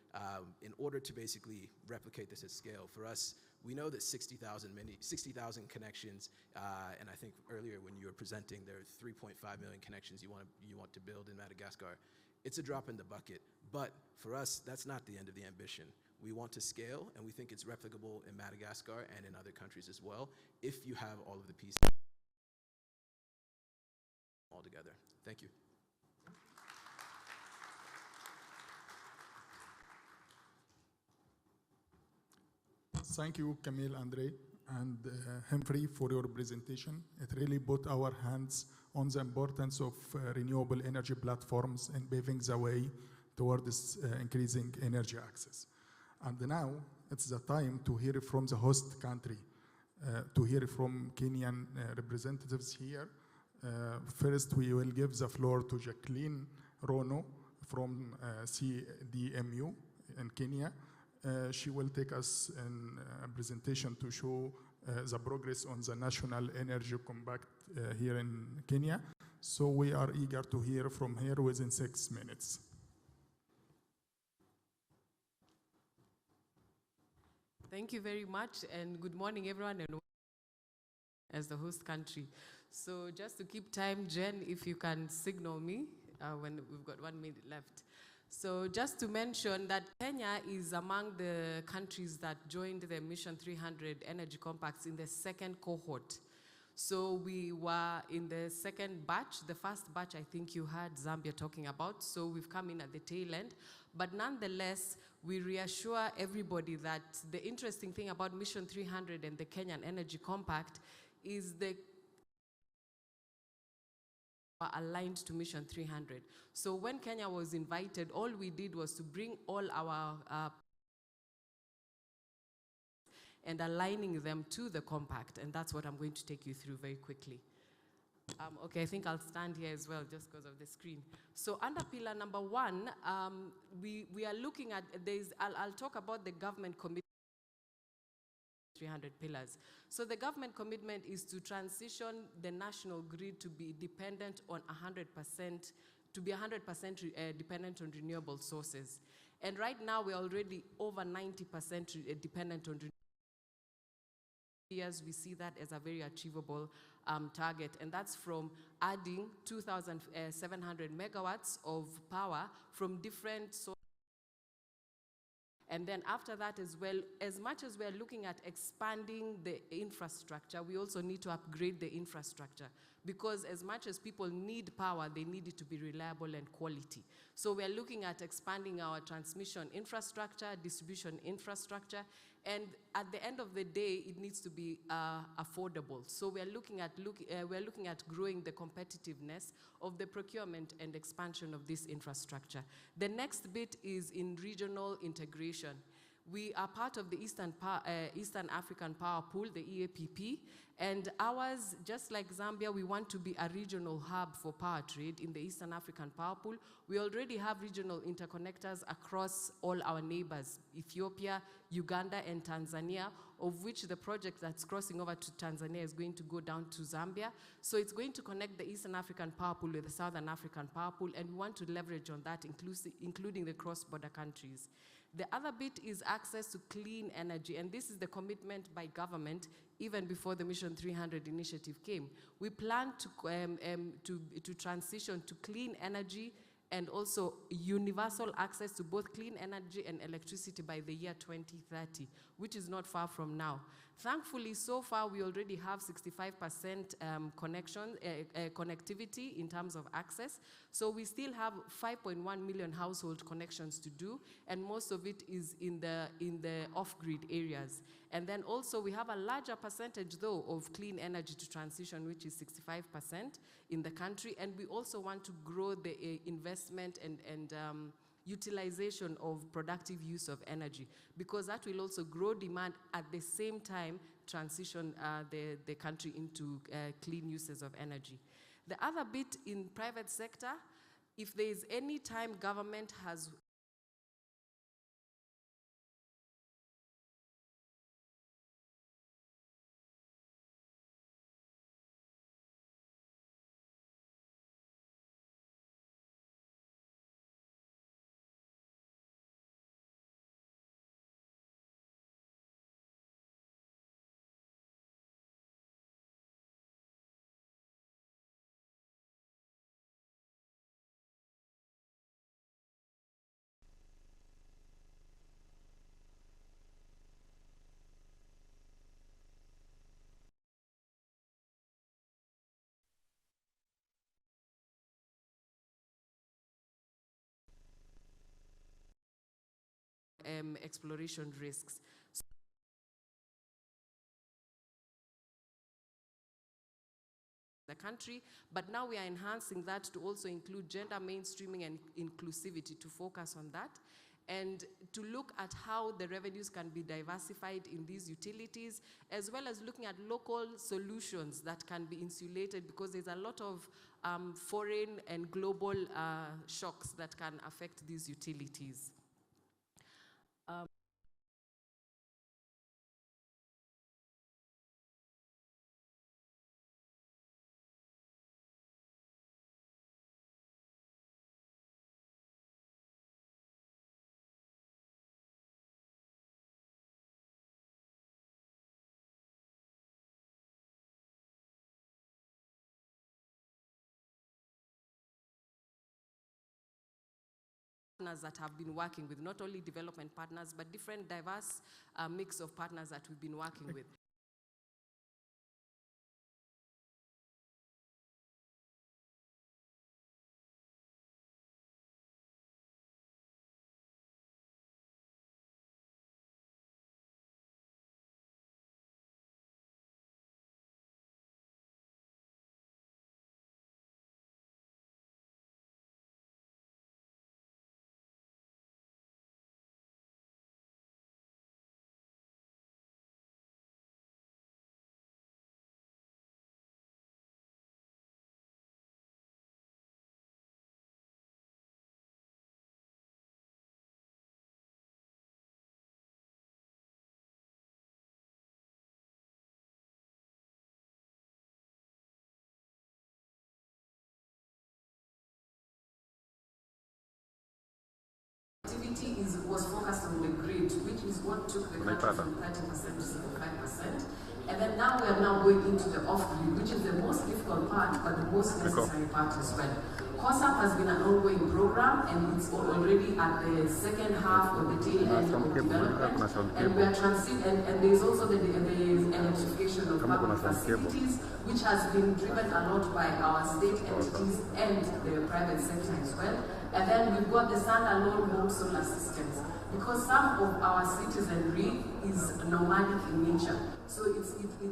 in order to basically replicate this at scale, for us, we know that 60,000 connections, and I think earlier when you were presenting, there are 3.5 million connections you want to build in Madagascar. It's a drop in the bucket, but for us, that's not the end of the ambition. We want to scale, and we think it's replicable in Madagascar and in other countries as well, if you have all of the pieces all together. Thank you. Thank you, Camille, Andre, and Humphrey for your presentation. It really put our hands on the importance of renewable energy platforms and paving the way toward this increasing energy access. And now it's the time to hear from the host country, to hear from Kenyan representatives here. First, we will give the floor to Jacqueline Rono from CDMU in Kenya. She will take us in a presentation to show the progress on the National Energy Compact here in Kenya. So we are eager to hear from her within 6 minutes. Thank you very much, and good morning, everyone, and as the host country. So just to keep time, Jen, if you can signal me when we've got 1 minute left. So just to mention that Kenya is among the countries that joined the Mission 300 Energy Compacts in the second cohort. So we were in the second batch. The first batch, I think you heard Zambia talking about, so we've come in at the tail end. But nonetheless, we reassure everybody that the interesting thing about Mission 300 and the Kenyan Energy Compact is the aligned to Mission 300. So when Kenya was invited, all we did was to bring all our and aligning them to the compact, and that's what I'm going to take you through very quickly. Okay, I think I'll stand here as well just because of the screen. So under pillar number 1, we are looking at, I'll talk about the government commitment 300 pillars. So the government commitment is to transition the national grid to be dependent on 100%, to be 100% dependent on renewable sources. And right now we're already over 90% dependent on renewable years. We see that as a very achievable target, and that's from adding 2,700 megawatts of power from different sources. And then after that as well, as much as we're looking at expanding the infrastructure, we also need to upgrade the infrastructure, because as much as people need power, they need it to be reliable and quality. So we're looking at expanding our transmission infrastructure, distribution infrastructure, and at the end of the day, it needs to be affordable. So we're looking at growing the competitiveness of the procurement and expansion of this infrastructure. The next bit is in regional integration. We are part of the Eastern African Power Pool, the EAPP, and ours, just like Zambia, we want to be a regional hub for power trade in the Eastern African Power Pool. We already have regional interconnectors across all our neighbors, Ethiopia, Uganda, and Tanzania, of which the project that's crossing over to Tanzania is going to go down to Zambia. So it's going to connect the Eastern African Power Pool with the Southern African Power Pool, and we want to leverage on that, including the cross-border countries. The other bit is access to clean energy, and this is the commitment by government even before the Mission 300 initiative came. We plan to transition to clean energy and also universal access to both clean energy and electricity by the year 2030, which is not far from now. Thankfully, so far, we already have 65% connectivity in terms of access. So we still have 5.1 million household connections to do, and most of it is in the off-grid areas. And then also we have a larger percentage, though, of clean energy to transition, which is 65% in the country. And we also want to grow the investment and utilization of productive use of energy, because that will also grow demand at the same time transition the country into clean uses of energy. The other bit in private sector, if there is any time government has exploration risks. The country, but now we are enhancing that to also include gender mainstreaming and inclusivity, to focus on that, and to look at how the revenues can be diversified in these utilities, as well as looking at local solutions that can be insulated, because there's a lot of foreign and global shocks that can affect these utilities. Partners that have been working with, not only development partners, but different diverse mix of partners that we've been working with. Activity was focused on the grid, which is what took the country from 30% to 75%. And then now we are now going into the off-grid, which is the most difficult part, but the most necessary part as well. COSAP has been an ongoing program, and it's already at the second half of the tail end of development. And we are and there's also the electrification of public facilities, which has been driven a lot by our state entities and the private sector as well. And then we've got the standalone home solar systems, because some of our citizenry is nomadic in nature. So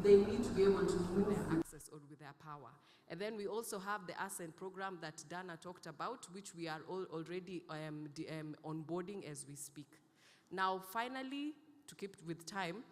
they need to be able to move access or with their power. And then we also have the ASCENT program that Dana talked about, which we are already onboarding as we speak. Now, finally, to keep with time,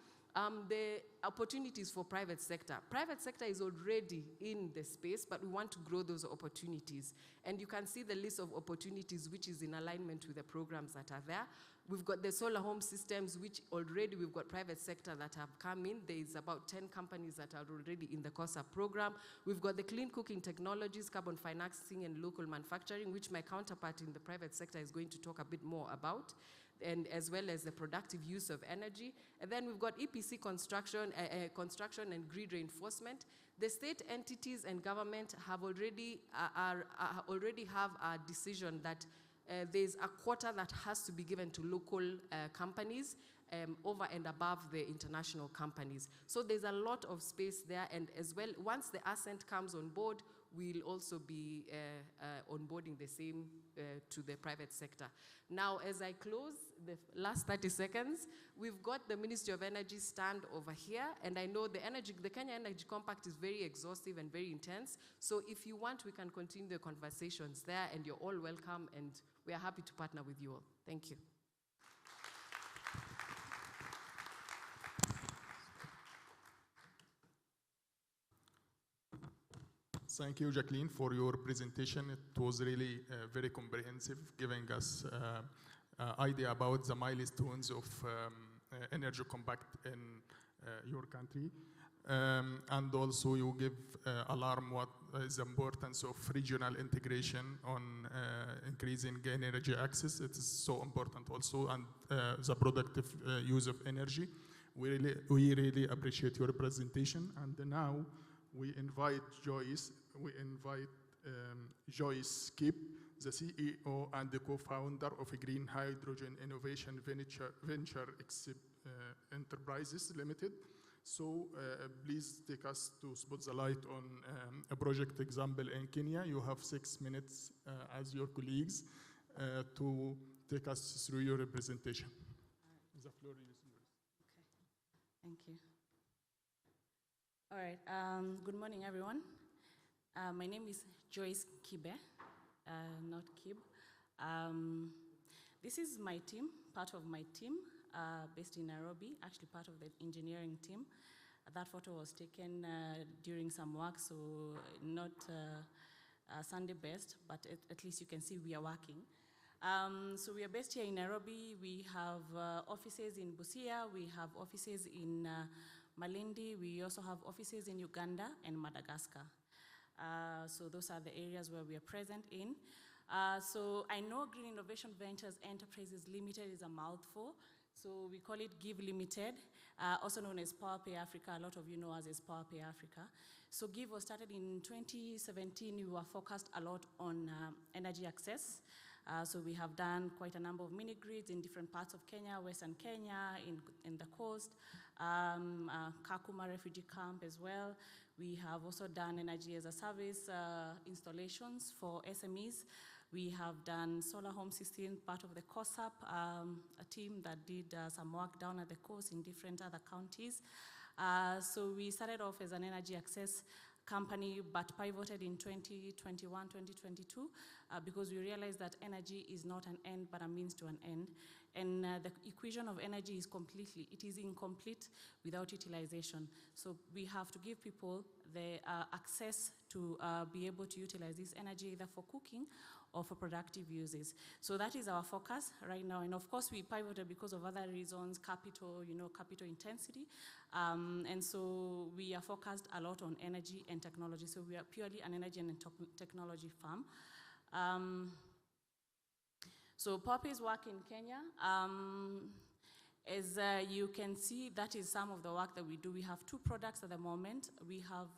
the opportunities for private sector. Private sector is already in the space, but we want to grow those opportunities. And you can see the list of opportunities which is in alignment with the programs that are there. We've got the solar home systems, which already we've got private sector that have come in. There's about 10 companies that are already in the COSAP program. We've got the clean cooking technologies, carbon financing, and local manufacturing, which my counterpart in the private sector is going to talk a bit more about, and as well as the productive use of energy. And then we've got EPC construction, construction and grid reinforcement. The state entities and government have already have a decision that there's a quota that has to be given to local companies over and above the international companies. So there's a lot of space there, and as well, once the ASCENT comes on board, we'll also be onboarding the same to the private sector. Now, as I close the last 30 seconds, we've got the Ministry of Energy stand over here, and I know the Kenya Energy Compact is very exhaustive and very intense, so if you want, we can continue the conversations there, and you're all welcome, and we are happy to partner with you all. Thank you. Thank you, Jacqueline, for your presentation. It was really very comprehensive, giving us idea about the milestones of Energy Compact in your country. And also you give alarm what is the importance of regional integration on increasing energy access. It is so important also, and the productive use of energy. We really appreciate your presentation. And now we invite Joyce. We invite Joyce Kipp, the CEO and the co-founder of Green Hydrogen Innovation Venture Enterprises Limited. So please take us to spot the light on a project example in Kenya. You have 6 minutes as your colleagues to take us through your presentation. The floor is yours. Okay, thank you. All right, good morning, everyone. My name is Joyce Kibe, not Kib. This is my team, part of my team, based in Nairobi, actually part of the engineering team. That photo was taken during some work, so not Sunday best, but at least you can see we are working. So we are based here in Nairobi. We have offices in Busia, we have offices in Malindi, we also have offices in Uganda and Madagascar. So those are the areas where we are present in. So I know Green Innovation Ventures Enterprises Limited is a mouthful, so we call it GIVE Limited, also known as PowerPay Africa. A lot of you know us as PowerPay Africa. So GIVE was started in 2017. We were focused a lot on energy access. So we have done quite a number of mini grids in different parts of Kenya, Western Kenya, in the coast, Kakuma refugee camp as well. We have also done energy as a service installations for SMEs. We have done solar home system, part of the COSAP, a team that did some work down at the coast in different other counties. So we started off as an energy access company, but pivoted in 2021, 2022, because we realized that energy is not an end, but a means to an end. And the equation of energy is incomplete without utilization. So we have to give people the access to be able to utilize this energy either for cooking or for productive uses. So that is our focus right now. And of course we pivoted because of other reasons, capital intensity. And so we are focused a lot on energy and technology. So we are purely an energy and technology firm. So Poppy's work in Kenya, as you can see, that is some of the work that we do. We have 2 products at the moment. We have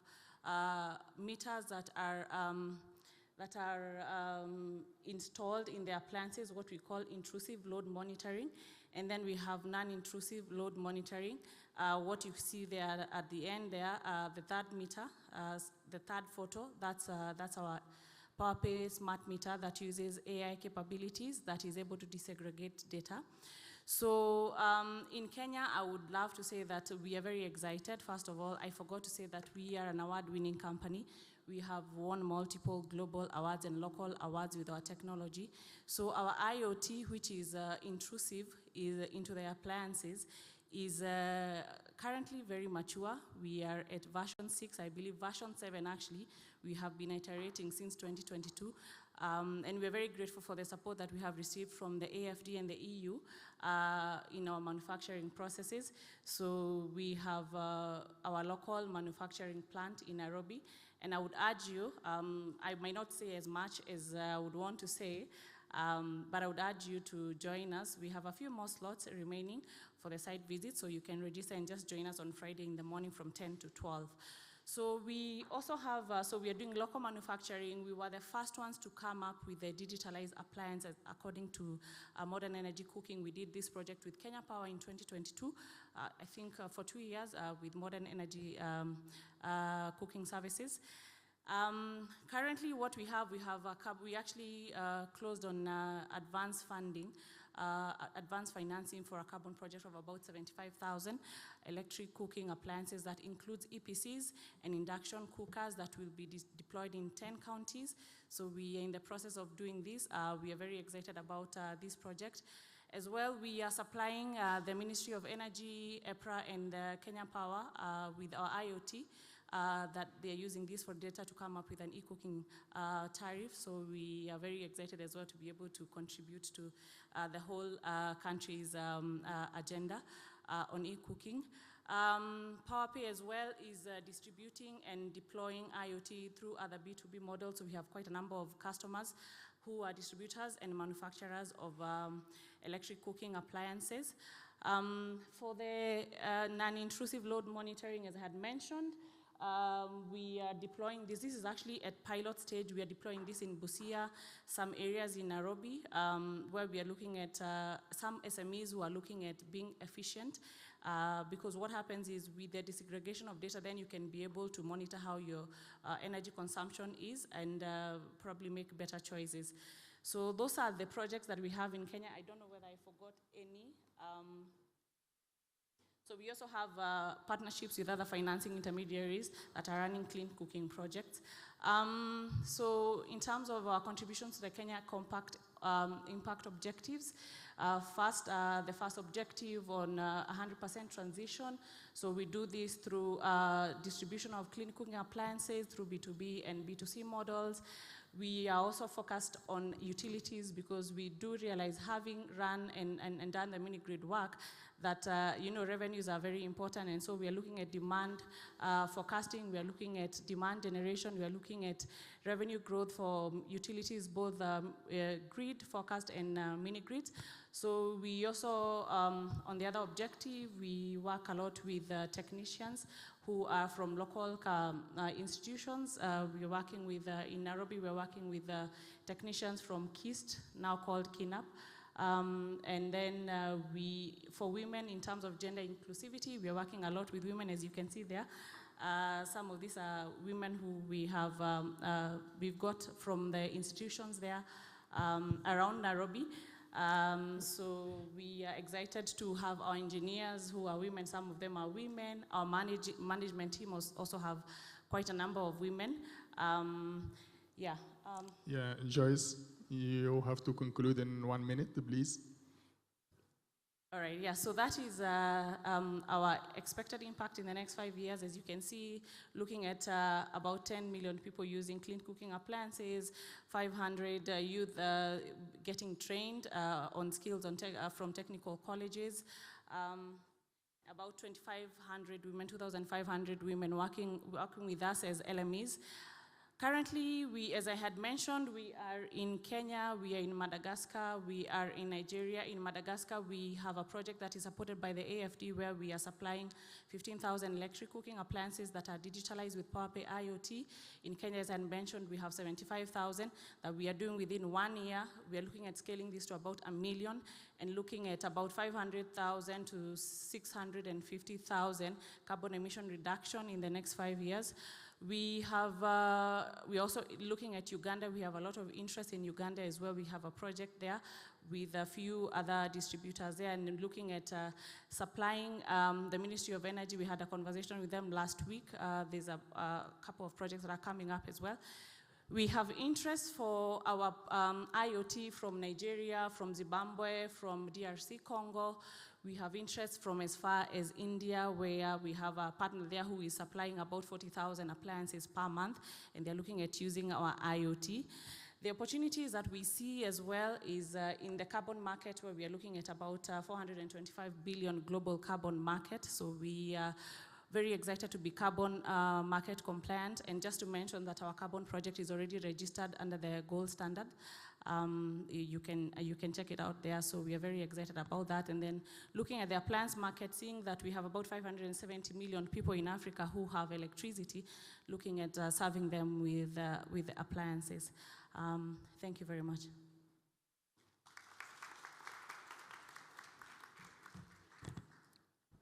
meters that are installed in the appliances, what we call intrusive load monitoring. And then we have non-intrusive load monitoring. What you see there at the end there, the 3rd meter, the 3rd photo, that's our PowerPay smart meter that uses AI capabilities that is able to disaggregate data. So in Kenya, I would love to say that we are very excited. First of all, I forgot to say that we are an award-winning company. We have won multiple global awards and local awards with our technology. So our IoT, which is intrusive into the appliances, is currently very mature. We are at version 6, I believe version 7 actually. We have been iterating since 2022. And we're very grateful for the support that we have received from the AFD and the EU in our manufacturing processes. So we have our local manufacturing plant in Nairobi. And I would urge you, I might not say as much as I would want to say, but I would urge you to join us. We have a few more slots remaining for the site visit, so you can register and just join us on Friday in the morning from 10 to 12. So we also have, so we are doing local manufacturing. We were the first ones to come up with the digitalized appliances according to modern energy cooking. We did this project with Kenya Power in 2022, I think for 2 years with modern energy cooking services. Currently what we actually closed on advanced funding, advanced financing for a carbon project of about 75,000 electric cooking appliances that includes EPCs and induction cookers that will be deployed in 10 counties. So we are in the process of doing this. We are very excited about this project. As well, we are supplying the Ministry of Energy, EPRA, and Kenya Power with our IoT. That they are using this for data to come up with an e-cooking tariff. So we are very excited as well to be able to contribute to the whole country's agenda on e-cooking. PowerPay as well is distributing and deploying IoT through other B2B models. So we have quite a number of customers who are distributors and manufacturers of electric cooking appliances. For the non-intrusive load monitoring, as I had mentioned, we are deploying this. This is actually at pilot stage. We are deploying this in Busia, some areas in Nairobi, where we are looking at some SMEs who are looking at being efficient. Because what happens is with the disaggregation of data, then you can be able to monitor how your energy consumption is and probably make better choices. So those are the projects that we have in Kenya. I don't know whether I forgot any. So we also have partnerships with other financing intermediaries that are running clean cooking projects. So in terms of our contributions to the Kenya Compact impact objectives, the first objective on 100% transition. So we do this through distribution of clean cooking appliances through B2B and B2C models. We are also focused on utilities because we do realize, having run and done the mini-grid work, that revenues are very important, and so we are looking at demand forecasting, we are looking at demand generation, we are looking at revenue growth for utilities, both grid forecast and mini-grids. So we also, on the other objective, we work a lot with technicians who are from local institutions. We're working with, in Nairobi, we're working with technicians from KIST, now called KINAP. And then for women, in terms of gender inclusivity, we're working a lot with women, as you can see there. Some of these are women who we've got from the institutions there around Nairobi. So we are excited to have our engineers who are women. Some of them are women. Our management team also have quite a number of women. Joyce, you have to conclude in 1 minute, please. All right, yeah, so that is our expected impact in the next 5 years. As you can see, looking at about 10 million people using clean cooking appliances, 500 youth getting trained on skills from technical colleges, about 2,500 women, 2,500 women working with us as LMEs. Currently, as I had mentioned, we are in Kenya, we are in Madagascar, we are in Nigeria. In Madagascar, we have a project that is supported by the AFD where we are supplying 15,000 electric cooking appliances that are digitalized with PowerPay IoT. In Kenya, as I mentioned, we have 75,000 that we are doing within 1 year. We are looking at scaling this to about 1 million and looking at about 500,000 to 650,000 carbon emission reduction in the next 5 years. We're also looking at Uganda. We have a lot of interest in Uganda as well. We have a project there with a few other distributors there and looking at supplying the Ministry of Energy. We had a conversation with them last week. There's a couple of projects that are coming up as well. We have interest for our IoT from Nigeria, from Zimbabwe, from DRC Congo. We have interest from as far as India, where we have a partner there who is supplying about 40,000 appliances per month, and they're looking at using our IoT. The opportunities that we see as well is in the carbon market, where we are looking at about 425 billion global carbon market. So we are very excited to be carbon market compliant. And just to mention that our carbon project is already registered under the gold standard. You can check it out there, so we are very excited about that. And then looking at the appliance market, seeing that we have about 570 million people in Africa who have electricity, looking at serving them with appliances. Thank you very much.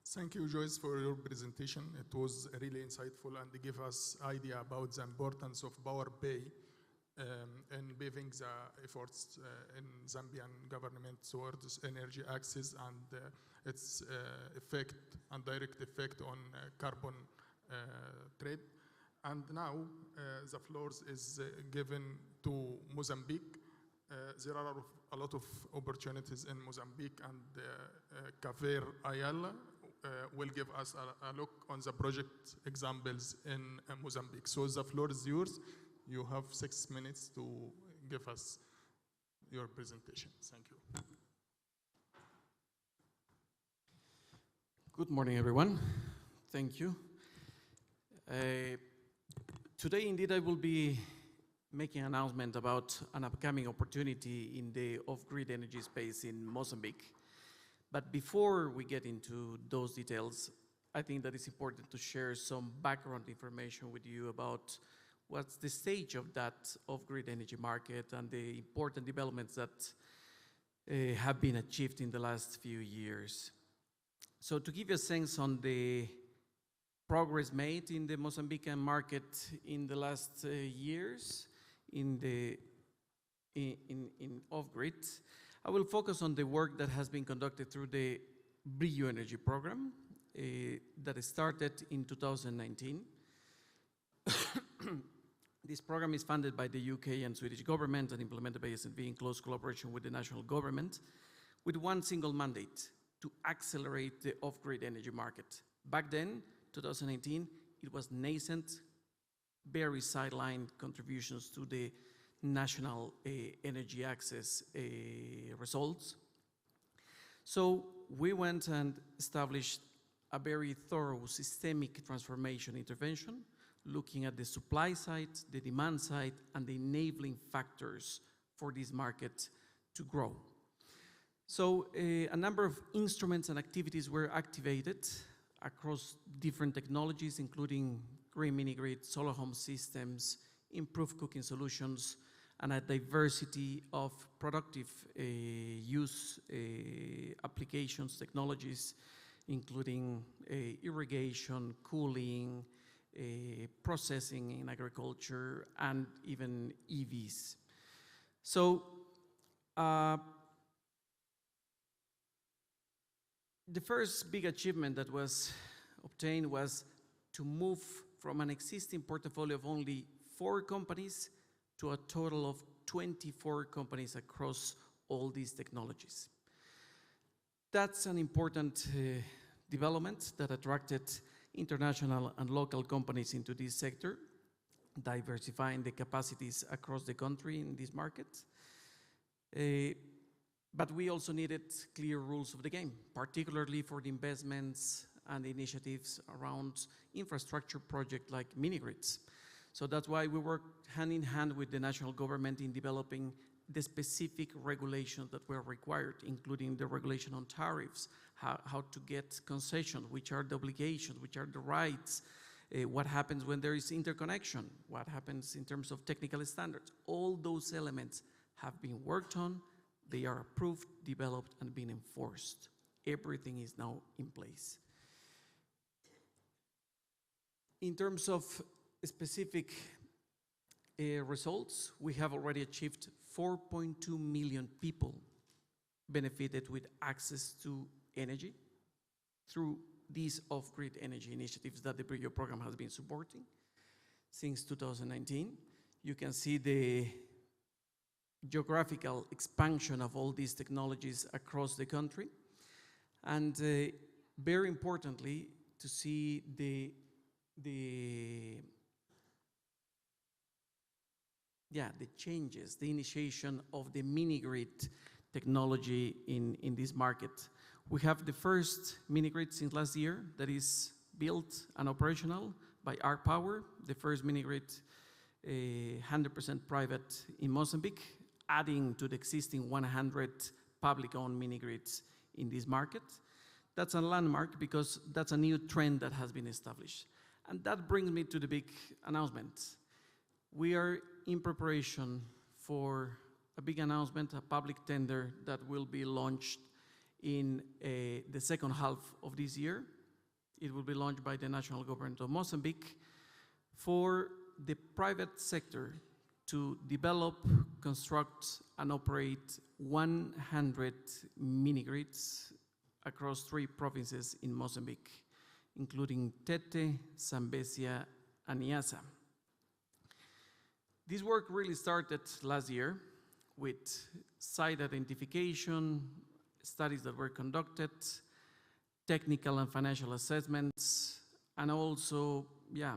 Thank you, Joyce, for your presentation. It was really insightful and gave us idea about the importance of PowerPay in paving the efforts in Zambian government towards energy access and its effect and direct effect on carbon trade. And now the floor is given to Mozambique. There are a lot of opportunities in Mozambique, and Javier Ayala will give us a look on the project examples in Mozambique. So the floor is yours. You have 6 minutes to give us your presentation. Thank you. Good morning, everyone. Thank you. Today, indeed, I will be making an announcement about an upcoming opportunity in the off-grid energy space in Mozambique. But before we get into those details, I think that it's important to share some background information with you about what's the stage of that off-grid energy market and the important developments that have been achieved in the last few years. So to give you a sense on the progress made in the Mozambican market in the last years in off-grid, I will focus on the work that has been conducted through the BRILHO energy program that started in 2019. This program is funded by the UK and Swedish government and implemented by SNV in close collaboration with the national government, with one single mandate: to accelerate the off-grid energy market. Back then, 2019, it was nascent, very sidelined contributions to the national energy access results. So we went and established a very thorough systemic transformation intervention, looking at the supply side, the demand side, and the enabling factors for this market to grow. So a number of instruments and activities were activated across different technologies, including green mini-grid, solar home systems, improved cooking solutions, and a diversity of productive use applications, technologies, including irrigation, cooling, processing in agriculture, and even EVs. So the first big achievement that was obtained was to move from an existing portfolio of only 4 companies to a total of 24 companies across all these technologies. That's an important development that attracted international and local companies into this sector, diversifying the capacities across the country in this market. But we also needed clear rules of the game, particularly for the investments and the initiatives around infrastructure projects like mini-grids. So that's why we work hand in hand with the national government in developing the specific regulations that were required, including the regulation on tariffs, how to get concessions, which are the obligations, which are the rights, what happens when there is interconnection, what happens in terms of technical standards. All those elements have been worked on, they are approved, developed, and being enforced. Everything is now in place. In terms of specific results, we have already achieved 4.2 million people benefited with access to energy through these off-grid energy initiatives that the BRILHO program has been supporting since 2019. You can see the geographical expansion of all these technologies across the country. And very importantly, to see the changes, the initiation of the mini-grid technology in this market. We have the first mini-grid since last year that is built and operational by ARE Power, the first mini-grid 100% private in Mozambique, adding to the existing 100 public-owned mini-grids in this market. That's a landmark because that's a new trend that has been established. And that brings me to the big announcement. We are in preparation for a big announcement, a public tender that will be launched in the second half of this year. It will be launched by the national government of Mozambique for the private sector to develop, construct, and operate 100 mini-grids across 3 provinces in Mozambique, including Tete, Zambezia, and Niassa. This work really started last year with site identification, studies that were conducted, technical and financial assessments, and also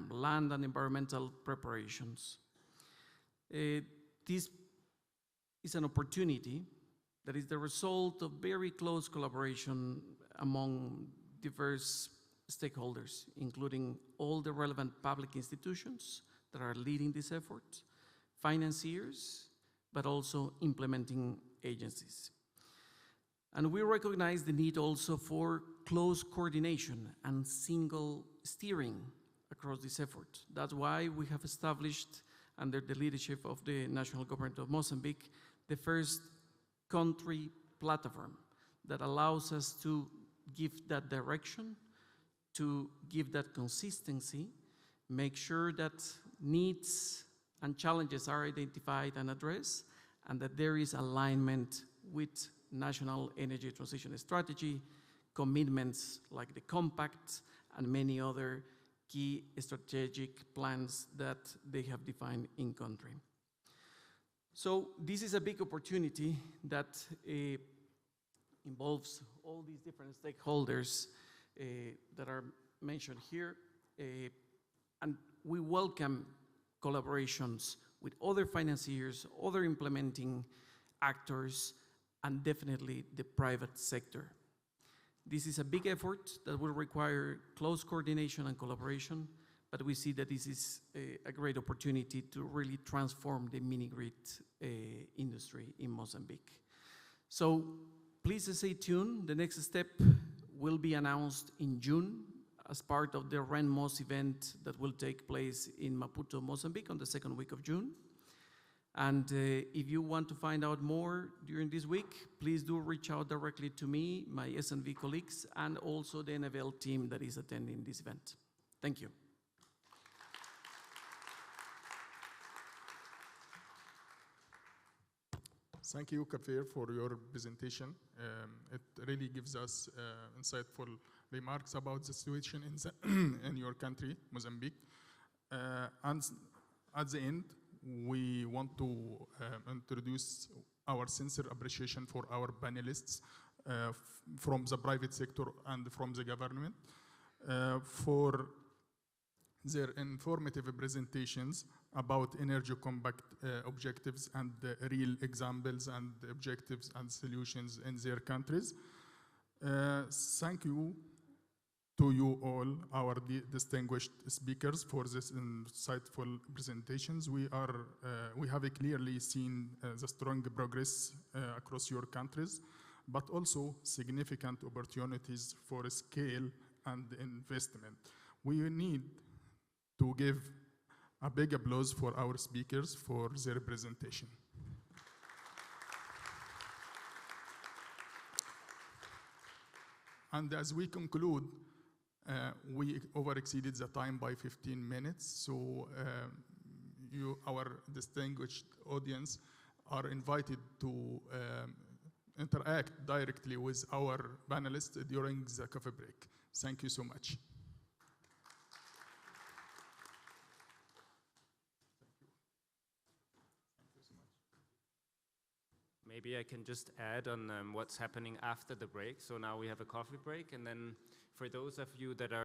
land and environmental preparations. This is an opportunity that is the result of very close collaboration among diverse stakeholders, including all the relevant public institutions that are leading this effort, financiers, but also implementing agencies. And we recognize the need also for close coordination and single steering across this effort. That's why we have established, under the leadership of the national government of Mozambique, the first country platform that allows us to give that direction, to give that consistency, make sure that needs and challenges are identified and addressed, and that there is alignment with national energy transition strategy, commitments like the Compact, and many other key strategic plans that they have defined in country. So this is a big opportunity that involves all these different stakeholders that are mentioned here, and we welcome collaborations with other financiers, other implementing actors, and definitely the private sector. This is a big effort that will require close coordination and collaboration, but we see that this is a great opportunity to really transform the mini-grid industry in Mozambique. So please stay tuned. The next step will be announced in June as part of the RENMOS event that will take place in Maputo, Mozambique on the 2nd week of June. And if you want to find out more during this week, please do reach out directly to me, my SNV colleagues, and also the NFL team that is attending this event. Thank you. Thank you, Javier, for your presentation. It really gives us insightful remarks about the situation in your country, Mozambique. And at the end, we want to introduce our sincere appreciation for our panelists from the private sector and from the government for their informative presentations about energy compact objectives and real examples and objectives and solutions in their countries. Thank you to you all, our distinguished speakers, for this insightful presentations. We have clearly seen the strong progress across your countries, but also significant opportunities for scale and investment. We need to give a big applause for our speakers for their presentation. And as we conclude, we over-exceeded the time by 15 minutes, so our distinguished audience are invited to interact directly with our panelists during the coffee break. Thank you so much. Maybe I can just add on what's happening after the break. So now we have a coffee break, and then for those of you that are